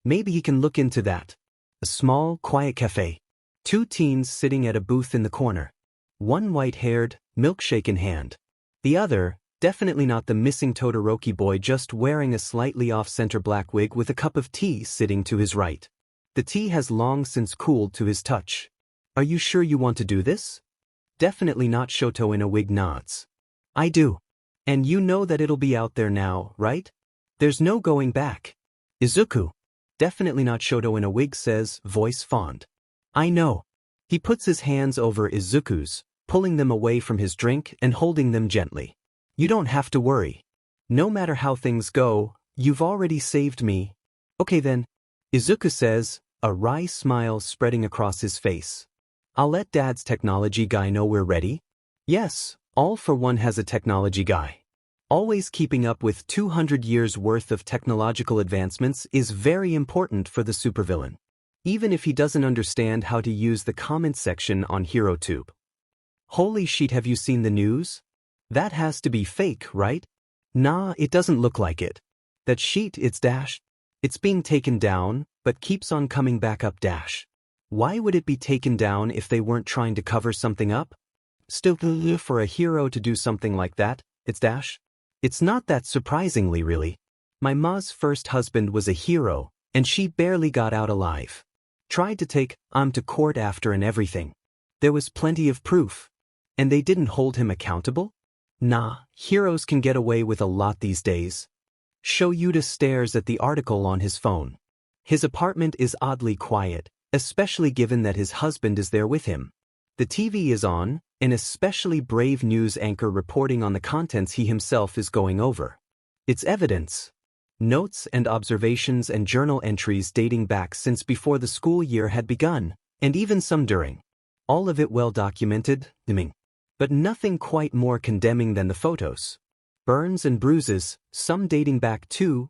Maybe he can look into that. A small, quiet cafe. 2 teens sitting at a booth in the corner. One white-haired, milkshake in hand. The other, definitely not the missing Todoroki boy, just wearing a slightly off-center black wig with a cup of tea sitting to his right. The tea has long since cooled to his touch. Are you sure you want to do this? Definitely not. Shoto in a wig nods. I do. And you know that it'll be out there now, right? There's no going back. Izuku. Definitely not. Shoto in a wig says, voice fond. I know. He puts his hands over Izuku's, pulling them away from his drink and holding them gently. You don't have to worry. No matter how things go, you've already saved me. Okay then. Izuku says, a wry smile spreading across his face. I'll let Dad's technology guy know we're ready. Yes, All for One has a technology guy. Always keeping up with 200 years worth of technological advancements is very important for the supervillain. Even if he doesn't understand how to use the comment section on HeroTube. Holy shit, have you seen the news? That has to be fake, right? Nah, it doesn't look like it. That sheet, it's dash. It's being taken down, but keeps on coming back up dash. Why would it be taken down if they weren't trying to cover something up? Still, for a hero to do something like that, it's dash. It's not that surprisingly really. My ma's first husband was a hero, and she barely got out alive. Tried to take him to court after and everything. There was plenty of proof. And they didn't hold him accountable? Nah, heroes can get away with a lot these days. Shoyuta stares at the article on his phone. His apartment is oddly quiet, especially given that his husband is there with him. The TV is on, an especially brave news anchor reporting on the contents he himself is going over. It's evidence. Notes and observations and journal entries dating back since before the school year had begun, and even some during. All of it well documented, but nothing quite more condemning than the photos. Burns and bruises, some dating back 2-3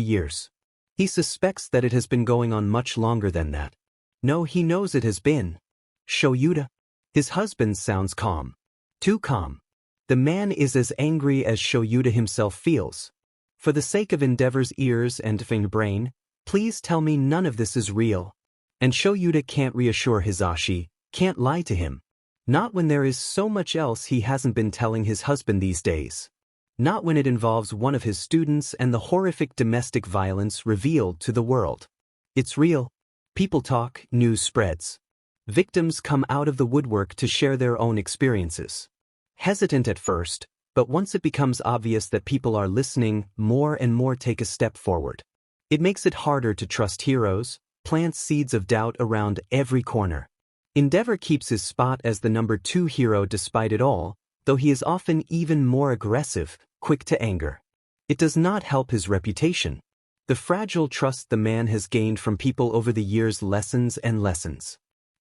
years. He suspects that it has been going on much longer than that. No, he knows it has been. Shoyuta. His husband sounds calm. Too calm. The man is as angry as Shoyuta himself feels. For the sake of Endeavor's ears and brain, please tell me none of this is real. And Shoyuta can't reassure Hisashi, can't lie to him. Not when there is so much else he hasn't been telling his husband these days. Not when it involves one of his students and the horrific domestic violence revealed to the world. It's real. People talk, news spreads. Victims come out of the woodwork to share their own experiences. Hesitant at first, but once it becomes obvious that people are listening, more and more take a step forward. It makes it harder to trust heroes, plants seeds of doubt around every corner. Endeavor keeps his spot as the number 2 hero despite it all, though he is often even more aggressive, quick to anger. It does not help his reputation. The fragile trust the man has gained from people over the years lessens and lessens.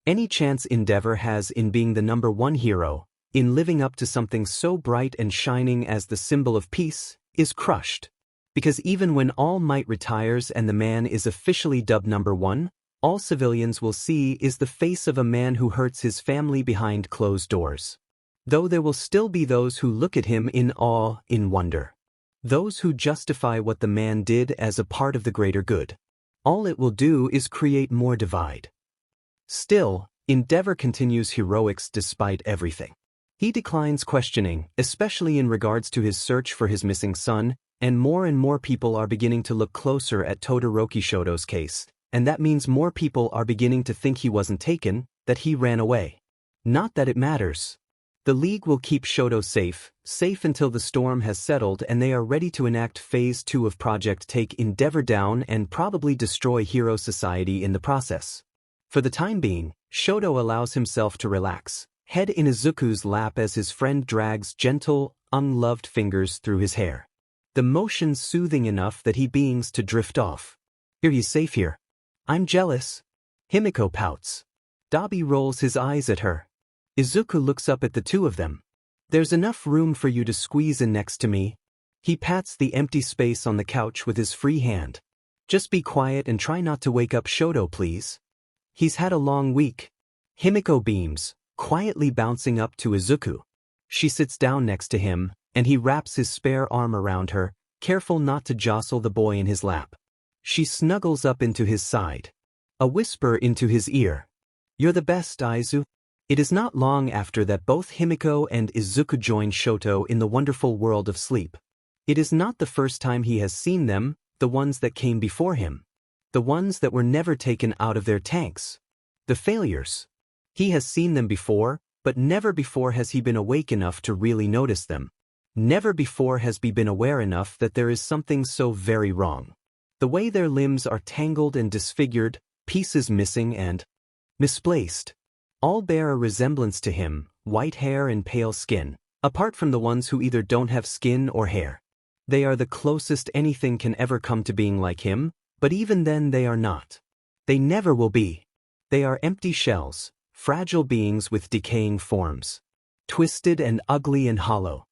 Any chance Endeavor has in being the number 1 hero, in living up to something so bright and shining as the symbol of peace, is crushed. Because even when All Might retires and the man is officially dubbed number 1, all civilians will see is the face of a man who hurts his family behind closed doors. Though there will still be those who look at him in awe, in wonder. Those who justify what the man did as a part of the greater good. All it will do is create more divide. Still, Endeavor continues heroics despite everything. He declines questioning, especially in regards to his search for his missing son, and more people are beginning to look closer at Todoroki Shoto's case, and that means more people are beginning to think he wasn't taken, that he ran away. Not that it matters. The League will keep Shoto safe until the storm has settled and they are ready to enact Phase 2 of Project Take Endeavor down and probably destroy Hero Society in the process. For the time being, Shoto allows himself to relax, head in Izuku's lap as his friend drags gentle, unloved fingers through his hair. The motion soothing enough that he beings to drift off. Here, he's safe here. I'm jealous. Himiko pouts. Dabi rolls his eyes at her. Izuku looks up at the two of them. There's enough room for you to squeeze in next to me. He pats the empty space on the couch with his free hand. Just be quiet and try not to wake up Shoto, please. He's had a long week. Himiko beams, quietly bouncing up to Izuku. She sits down next to him, and he wraps his spare arm around her, careful not to jostle the boy in his lap. She snuggles up into his side. A whisper into his ear. You're the best, Aizu. It is not long after that both Himiko and Izuku join Shoto in the wonderful world of sleep. It is not the first time he has seen them, the ones that came before him. The ones that were never taken out of their tanks. The failures. He has seen them before, but never before has he been awake enough to really notice them. Never before has he been aware enough that there is something so very wrong. The way their limbs are tangled and disfigured, pieces missing and misplaced. All bear a resemblance to him, white hair and pale skin, apart from the ones who either don't have skin or hair. They are the closest anything can ever come to being like him, but even then they are not. They never will be. They are empty shells, fragile beings with decaying forms. Twisted and ugly and hollow.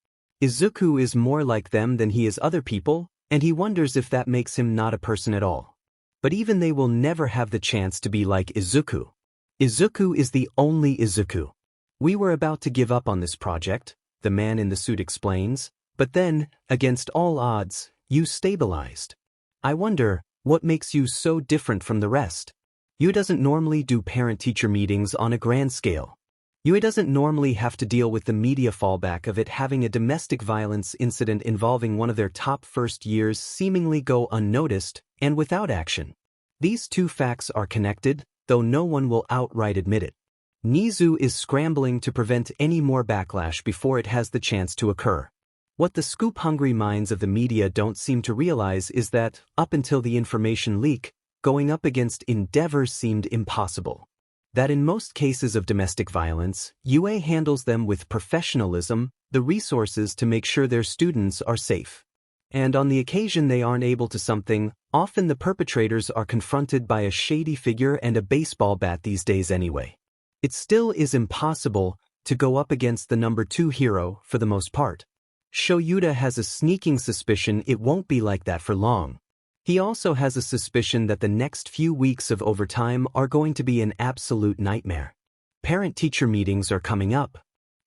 Izuku is more like them than he is other people, and he wonders if that makes him not a person at all. But even they will never have the chance to be like Izuku. Izuku is the only Izuku. We were about to give up on this project, the man in the suit explains, but then, against all odds, you stabilized. I wonder, what makes you so different from the rest? You doesn't normally do parent-teacher meetings on a grand scale. You doesn't normally have to deal with the media fallback of it having a domestic violence incident involving one of their top first years seemingly go unnoticed and without action. These two facts are connected, though no one will outright admit it. Nizu is scrambling to prevent any more backlash before it has the chance to occur. What the scoop-hungry minds of the media don't seem to realize is that, up until the information leak, going up against Endeavor seemed impossible. That in most cases of domestic violence, UA handles them with professionalism, the resources to make sure their students are safe. And on the occasion they aren't able to something, often the perpetrators are confronted by a shady figure and a baseball bat these days anyway. It still is impossible to go up against the number 2 hero for the most part. Shoyuta has a sneaking suspicion it won't be like that for long. He also has a suspicion that the next few weeks of overtime are going to be an absolute nightmare. Parent-teacher meetings are coming up.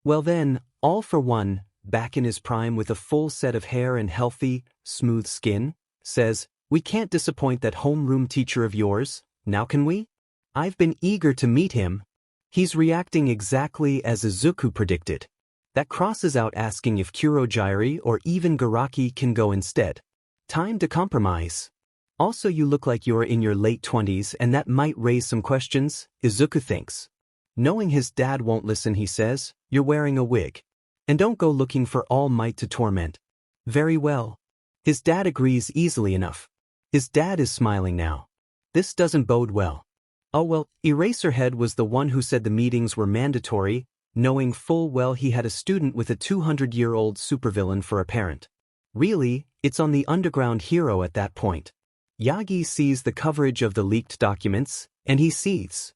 Well then, All for One, back in his prime with a full set of hair and healthy, smooth skin, says, "We can't disappoint that homeroom teacher of yours, now can we? I've been eager to meet him." He's reacting exactly as Izuku predicted. That crosses out asking if Kurogyari or even Garaki can go instead. Time to compromise. Also, you look like you're in your late 20s and that might raise some questions, Izuku thinks. Knowing his dad won't listen, he says, "You're wearing a wig. And don't go looking for All Might to torment." Very well. His dad agrees easily enough. His dad is smiling now. This doesn't bode well. Oh well, Eraserhead was the one who said the meetings were mandatory, knowing full well he had a student with a 200-year-old supervillain for a parent. Really, it's on the underground hero at that point. Yagi sees the coverage of the leaked documents, and he seethes.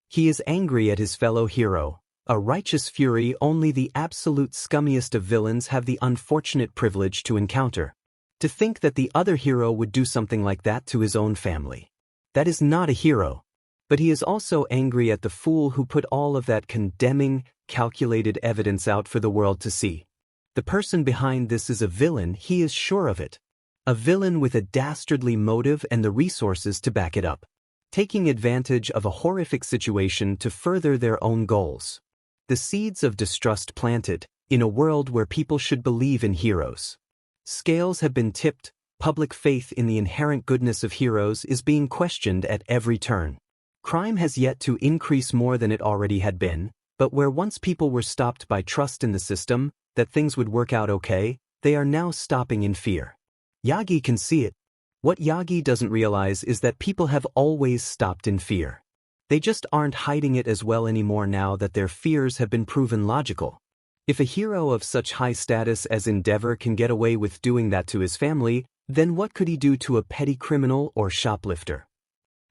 He is angry at his fellow hero, a righteous fury only the absolute scummiest of villains have the unfortunate privilege to encounter. To think that the other hero would do something like that to his own family. That is not a hero. But he is also angry at the fool who put all of that condemning, calculated evidence out for the world to see. The person behind this is a villain, he is sure of it. A villain with a dastardly motive and the resources to back it up. Taking advantage of a horrific situation to further their own goals. The seeds of distrust planted, in a world where people should believe in heroes. Scales have been tipped, public faith in the inherent goodness of heroes is being questioned at every turn. Crime has yet to increase more than it already had been, but where once people were stopped by trust in the system, that things would work out okay, they are now stopping in fear. Yagi can see it. What Yagi doesn't realize is that people have always stopped in fear. They just aren't hiding it as well anymore now that their fears have been proven logical. If a hero of such high status as Endeavor can get away with doing that to his family, then what could he do to a petty criminal or shoplifter?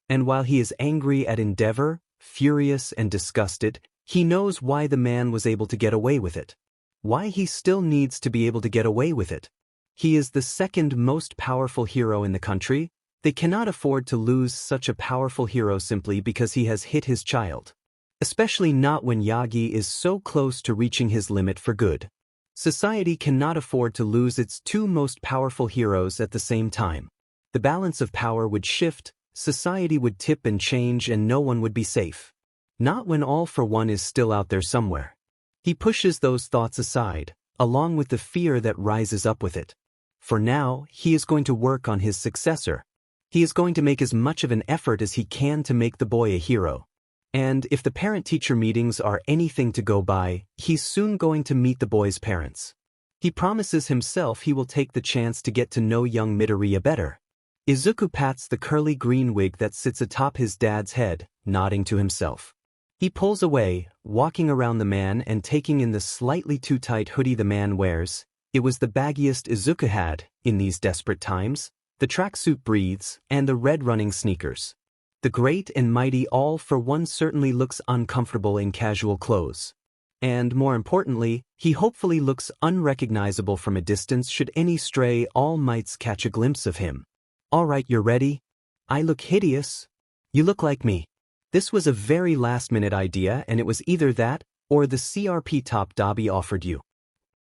And while he is angry at Endeavor, furious and disgusted, he knows why the man was able to get away with it. Why he still needs to be able to get away with it. He is the second most powerful hero in the country. They cannot afford to lose such a powerful hero simply because he has hit his child. Especially not when Yagi is so close to reaching his limit for good. Society cannot afford to lose its two most powerful heroes at the same time. The balance of power would shift, society would tip and change, and no one would be safe. Not when All for One is still out there somewhere. He pushes those thoughts aside, along with the fear that rises up with it. For now, he is going to work on his successor. He is going to make as much of an effort as he can to make the boy a hero. And if the parent-teacher meetings are anything to go by, he's soon going to meet the boy's parents. He promises himself he will take the chance to get to know young Midoriya better. Izuku pats the curly green wig that sits atop his dad's head, nodding to himself. He pulls away, walking around the man and taking in the slightly too tight hoodie the man wears. It was the baggiest Izuku had, in these desperate times, the tracksuit breathes, and the red running sneakers. The great and mighty All for One certainly looks uncomfortable in casual clothes. And more importantly, he hopefully looks unrecognizable from a distance should any stray All Mights catch a glimpse of him. Alright, you're ready? I look hideous. You look like me. This was a very last-minute idea, and it was either that, or the CRP top Dabi offered you.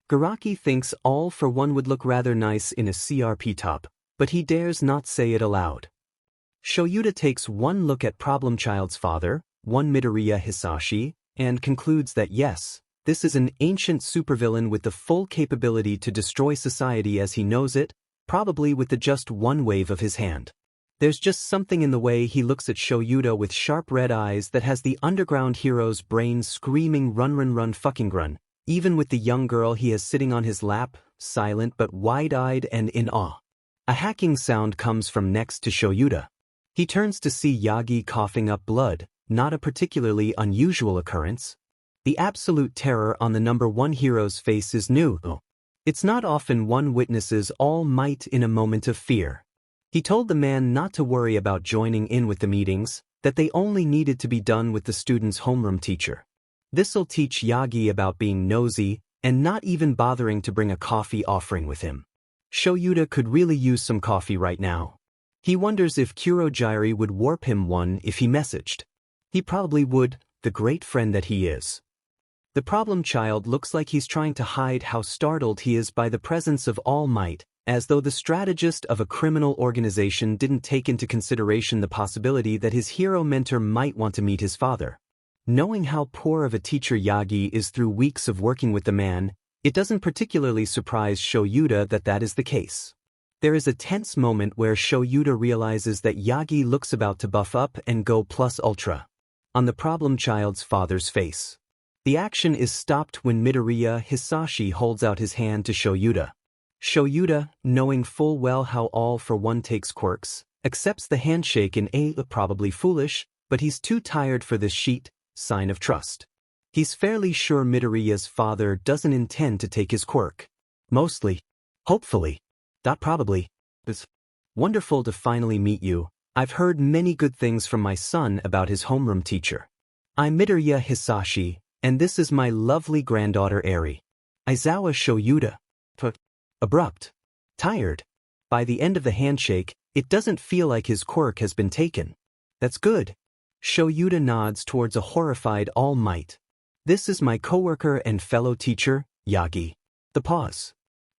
Garaki thinks All for One would look rather nice in a CRP top, but he dares not say it aloud. Shoyuta takes one look at Problem Child's father, one Midoriya Hisashi, and concludes that yes, this is an ancient supervillain with the full capability to destroy society as he knows it, probably with the just one wave of his hand. There's just something in the way he looks at Shoyuta with sharp red eyes that has the underground hero's brain screaming run fucking run, even with the young girl he has sitting on his lap, silent but wide-eyed and in awe. A hacking sound comes from next to Shoyuta. He turns to see Yagi coughing up blood, not a particularly unusual occurrence. The absolute terror on the number one hero's face is new. It's not often one witnesses All Might in a moment of fear. He told the man not to worry about joining in with the meetings, that they only needed to be done with the student's homeroom teacher. This'll teach Yagi about being nosy and not even bothering to bring a coffee offering with him. Shoyuta could really use some coffee right now. He wonders if Kurogyari would warp him one if he messaged. He probably would, the great friend that he is. The Problem Child looks like he's trying to hide how startled he is by the presence of All Might, as though the strategist of a criminal organization didn't take into consideration the possibility that his hero mentor might want to meet his father. Knowing how poor of a teacher Yagi is through weeks of working with the man, it doesn't particularly surprise Shoyuta that that is the case. There is a tense moment where Shoyuta realizes that Yagi looks about to buff up and go plus ultra. On the Problem Child's father's face. The action is stopped when Midoriya Hisashi holds out his hand to Shoyuta. Shoyuta, knowing full well how All for One takes quirks, accepts the handshake in a probably foolish, but he's too tired for this sheet, sign of trust. He's fairly sure Midoriya's father doesn't intend to take his quirk. Mostly. Hopefully. Probably. It's wonderful to finally meet you. I've heard many good things from my son about his homeroom teacher. I'm Midoriya Hisashi, and this is my lovely granddaughter Eri. Aizawa Shoyuta. Abrupt. Tired. By the end of the handshake, it doesn't feel like his quirk has been taken. That's good. Shoyuta nods towards a horrified All Might. This is my coworker and fellow teacher, Yagi. The pause.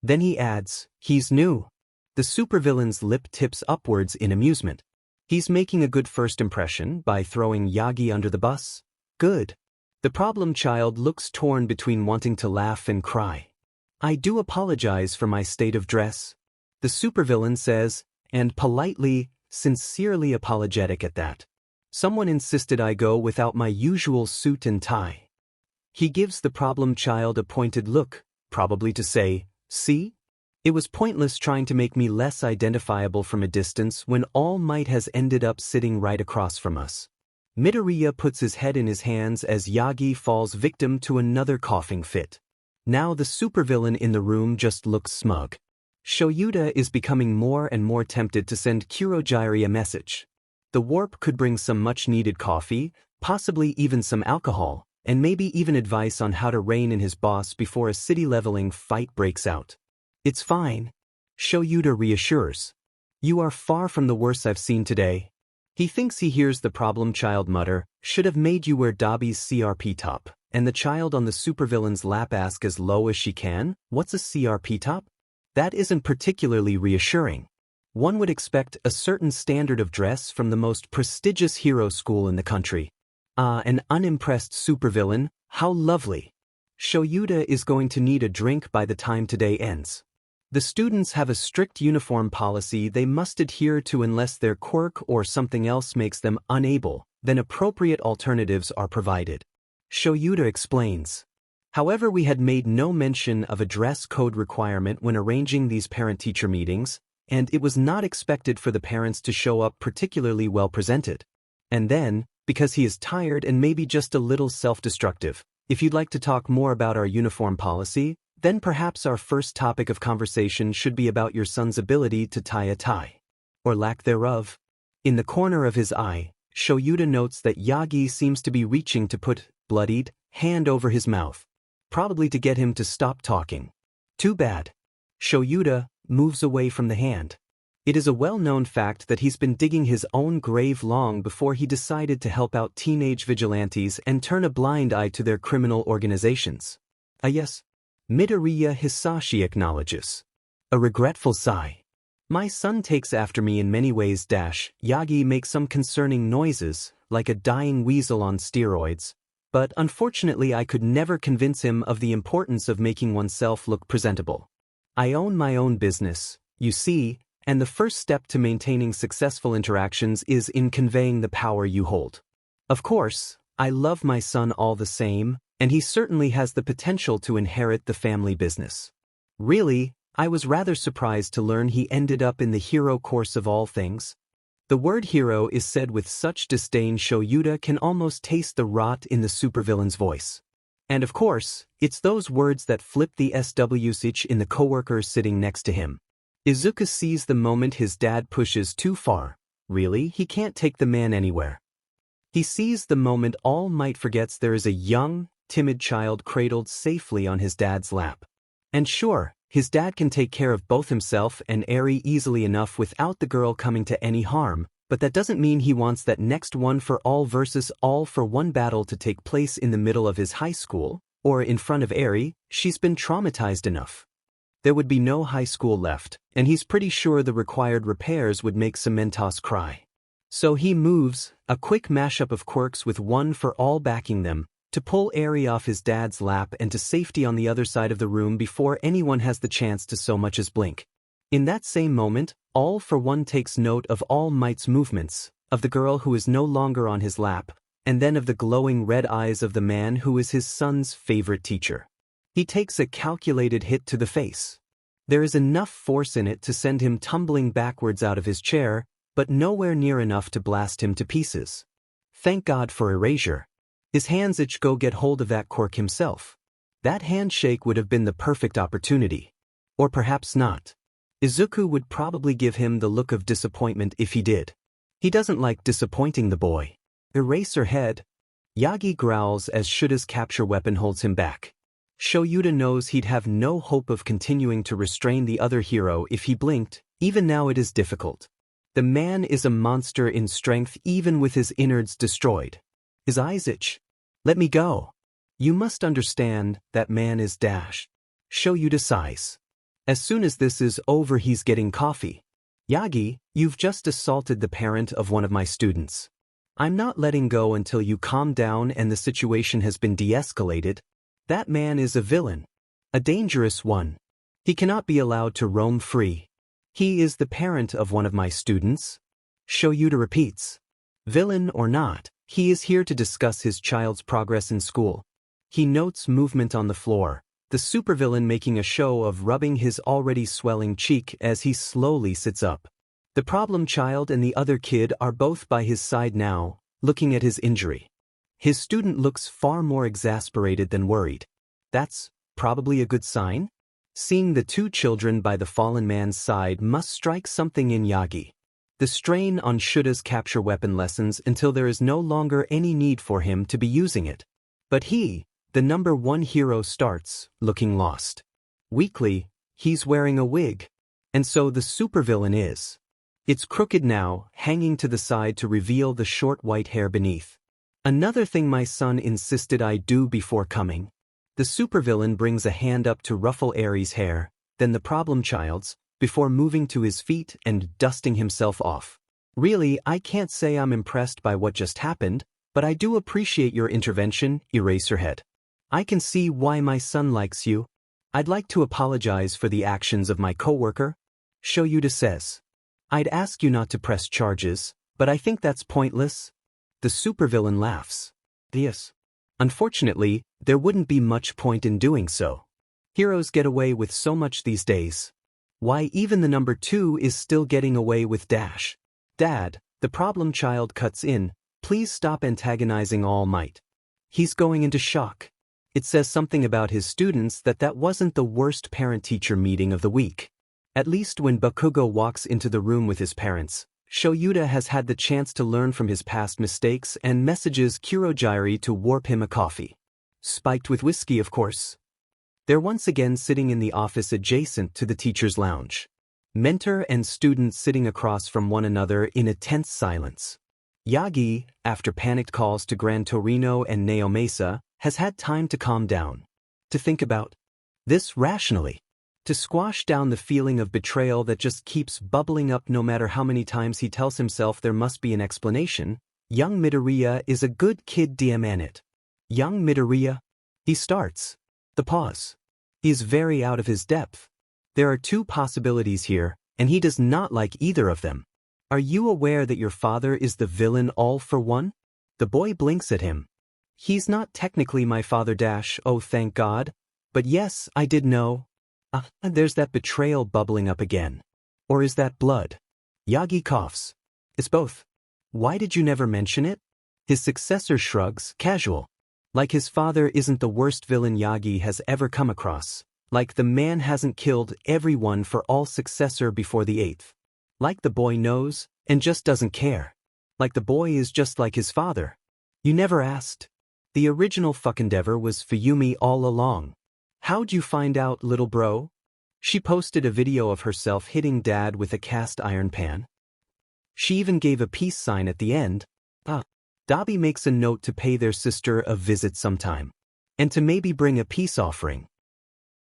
Then he adds, he's new. The supervillain's lip tips upwards in amusement. He's making a good first impression by throwing Yagi under the bus. Good. The Problem Child looks torn between wanting to laugh and cry. I do apologize for my state of dress. The supervillain says, and politely, sincerely apologetic at that. Someone insisted I go without my usual suit and tie. He gives the Problem Child a pointed look, probably to say, see? It was pointless trying to make me less identifiable from a distance when All Might has ended up sitting right across from us. Midoriya puts his head in his hands as Yagi falls victim to another coughing fit. Now the supervillain in the room just looks smug. Shoyuta is becoming more and more tempted to send Kurogiri a message. The warp could bring some much-needed coffee, possibly even some alcohol, and maybe even advice on how to rein in his boss before a city-leveling fight breaks out. It's fine, Shoyuta reassures. You are far from the worst I've seen today. He thinks he hears the problem child mutter, should have made you wear Dobby's CRP top, and the child on the supervillain's lap ask as low as she can, what's a CRP top? That isn't particularly reassuring. One would expect a certain standard of dress from the most prestigious hero school in the country. An unimpressed supervillain, how lovely. Shoyuta is going to need a drink by the time today ends. The students have a strict uniform policy they must adhere to unless their quirk or something else makes them unable, then appropriate alternatives are provided. Shoyuta explains. However, we had made no mention of a dress code requirement when arranging these parent-teacher meetings, and it was not expected for the parents to show up particularly well presented. And then, because he is tired and maybe just a little self-destructive, if you'd like to talk more about our uniform policy, then perhaps our first topic of conversation should be about your son's ability to tie a tie. Or lack thereof. In the corner of his eye, Shoyuta notes that Yagi seems to be reaching to put bloodied hand over his mouth, probably to get him to stop talking. Too bad. Shoyuta moves away from the hand. It is a well-known fact that he's been digging his own grave long before he decided to help out teenage vigilantes and turn a blind eye to their criminal organizations. Yes. Midoriya Hisashi acknowledges. A regretful sigh. My son takes after me in many ways. Yagi makes some concerning noises, like a dying weasel on steroids, but unfortunately I could never convince him of the importance of making oneself look presentable. I own my own business, you see, and the first step to maintaining successful interactions is in conveying the power you hold. Of course, I love my son all the same, and he certainly has the potential to inherit the family business. Really, I was rather surprised to learn he ended up in the hero course of all things. The word hero is said with such disdain Shoyuta can almost taste the rot in the supervillain's voice. And of course, it's those words that flip the switch in the coworker sitting next to him. Izuku sees the moment his dad pushes too far. Really, he can't take the man anywhere. He sees the moment All Might forgets there is a young, timid child cradled safely on his dad's lap. And sure, his dad can take care of both himself and Eri easily enough without the girl coming to any harm, but that doesn't mean he wants that next one for all versus all for one battle to take place in the middle of his high school, or in front of Eri. She's been traumatized enough. There would be no high school left, and he's pretty sure the required repairs would make Cementos cry. So he moves, a quick mashup of quirks with one for all backing them, to pull Eri off his dad's lap and to safety on the other side of the room before anyone has the chance to so much as blink. In that same moment, All for One takes note of All Might's movements, of the girl who is no longer on his lap, and then of the glowing red eyes of the man who is his son's favorite teacher. He takes a calculated hit to the face. There is enough force in it to send him tumbling backwards out of his chair, but nowhere near enough to blast him to pieces. Thank God for erasure. His hands itch go get hold of that quirk himself. That handshake would have been the perfect opportunity. Or perhaps not. Izuku would probably give him the look of disappointment if he did. He doesn't like disappointing the boy. Erase her head. Yagi growls as Shuta's capture weapon holds him back. Shoyuta knows he'd have no hope of continuing to restrain the other hero if he blinked. Even now it is difficult. The man is a monster in strength even with his innards destroyed. His eyes itch. Let me go. You must understand, that man is Shoyuta sighs. As soon as this is over he's getting coffee. Yagi, you've just assaulted the parent of one of my students. I'm not letting go until you calm down and the situation has been de-escalated. That man is a villain. A dangerous one. He cannot be allowed to roam free. He is the parent of one of my students. Shoyuta repeats. Villain or not, he is here to discuss his child's progress in school. He notes movement on the floor, the supervillain making a show of rubbing his already swelling cheek as he slowly sits up. The problem child and the other kid are both by his side now, looking at his injury. His student looks far more exasperated than worried. That's probably a good sign? Seeing the two children by the fallen man's side must strike something in Yagi. The strain on Shuta's capture weapon lessens until there is no longer any need for him to be using it. But he, the number one hero, starts looking lost. Weakly, he's wearing a wig. And so the supervillain is. It's crooked now, hanging to the side to reveal the short white hair beneath. Another thing my son insisted I do before coming. The supervillain brings a hand up to ruffle Aries' hair, then the problem child's, before moving to his feet and dusting himself off. Really, I can't say I'm impressed by what just happened, but I do appreciate your intervention, Eraserhead. I can see why my son likes you. I'd like to apologize for the actions of my coworker. Shoyuta says. I'd ask you not to press charges, but I think that's pointless. The supervillain laughs. Yes. Unfortunately, there wouldn't be much point in doing so. Heroes get away with so much these days. Why, even the number 2 is still getting away with dash. Dad, the problem child cuts in, please stop antagonizing All Might. He's going into shock. It says something about his students that wasn't the worst parent-teacher meeting of the week. At least when Bakugo walks into the room with his parents, Shoyuta has had the chance to learn from his past mistakes and messages Kurogyari to warp him a coffee. Spiked with whiskey, of course. They're once again sitting in the office adjacent to the teacher's lounge. Mentor and student sitting across from one another in a tense silence. Yagi, after panicked calls to Gran Torino and Neomesa, has had time to calm down. To think about this rationally. To squash down the feeling of betrayal that just keeps bubbling up no matter how many times he tells himself there must be an explanation. Young Midoriya is a good kid, damn it. Young Midoriya? He starts. The pause. He is very out of his depth. There are two possibilities here, and he does not like either of them. Are you aware that your father is the villain all for one? The boy blinks at him. He's not technically my father dash, oh thank God. But yes, I did know. There's that betrayal bubbling up again. Or is that blood? Yagi coughs. It's both. Why did you never mention it? His successor shrugs, casual. Like his father isn't the worst villain Yagi has ever come across. Like the man hasn't killed everyone for all successor before the 8th. Like the boy knows, and just doesn't care. Like the boy is just like his father. You never asked. The original fuckendeavor was Fuyumi all along. How'd you find out, little bro? She posted a video of herself hitting Dad with a cast iron pan. She even gave a peace sign at the end. Dabi makes a note to pay their sister a visit sometime. And to maybe bring a peace offering.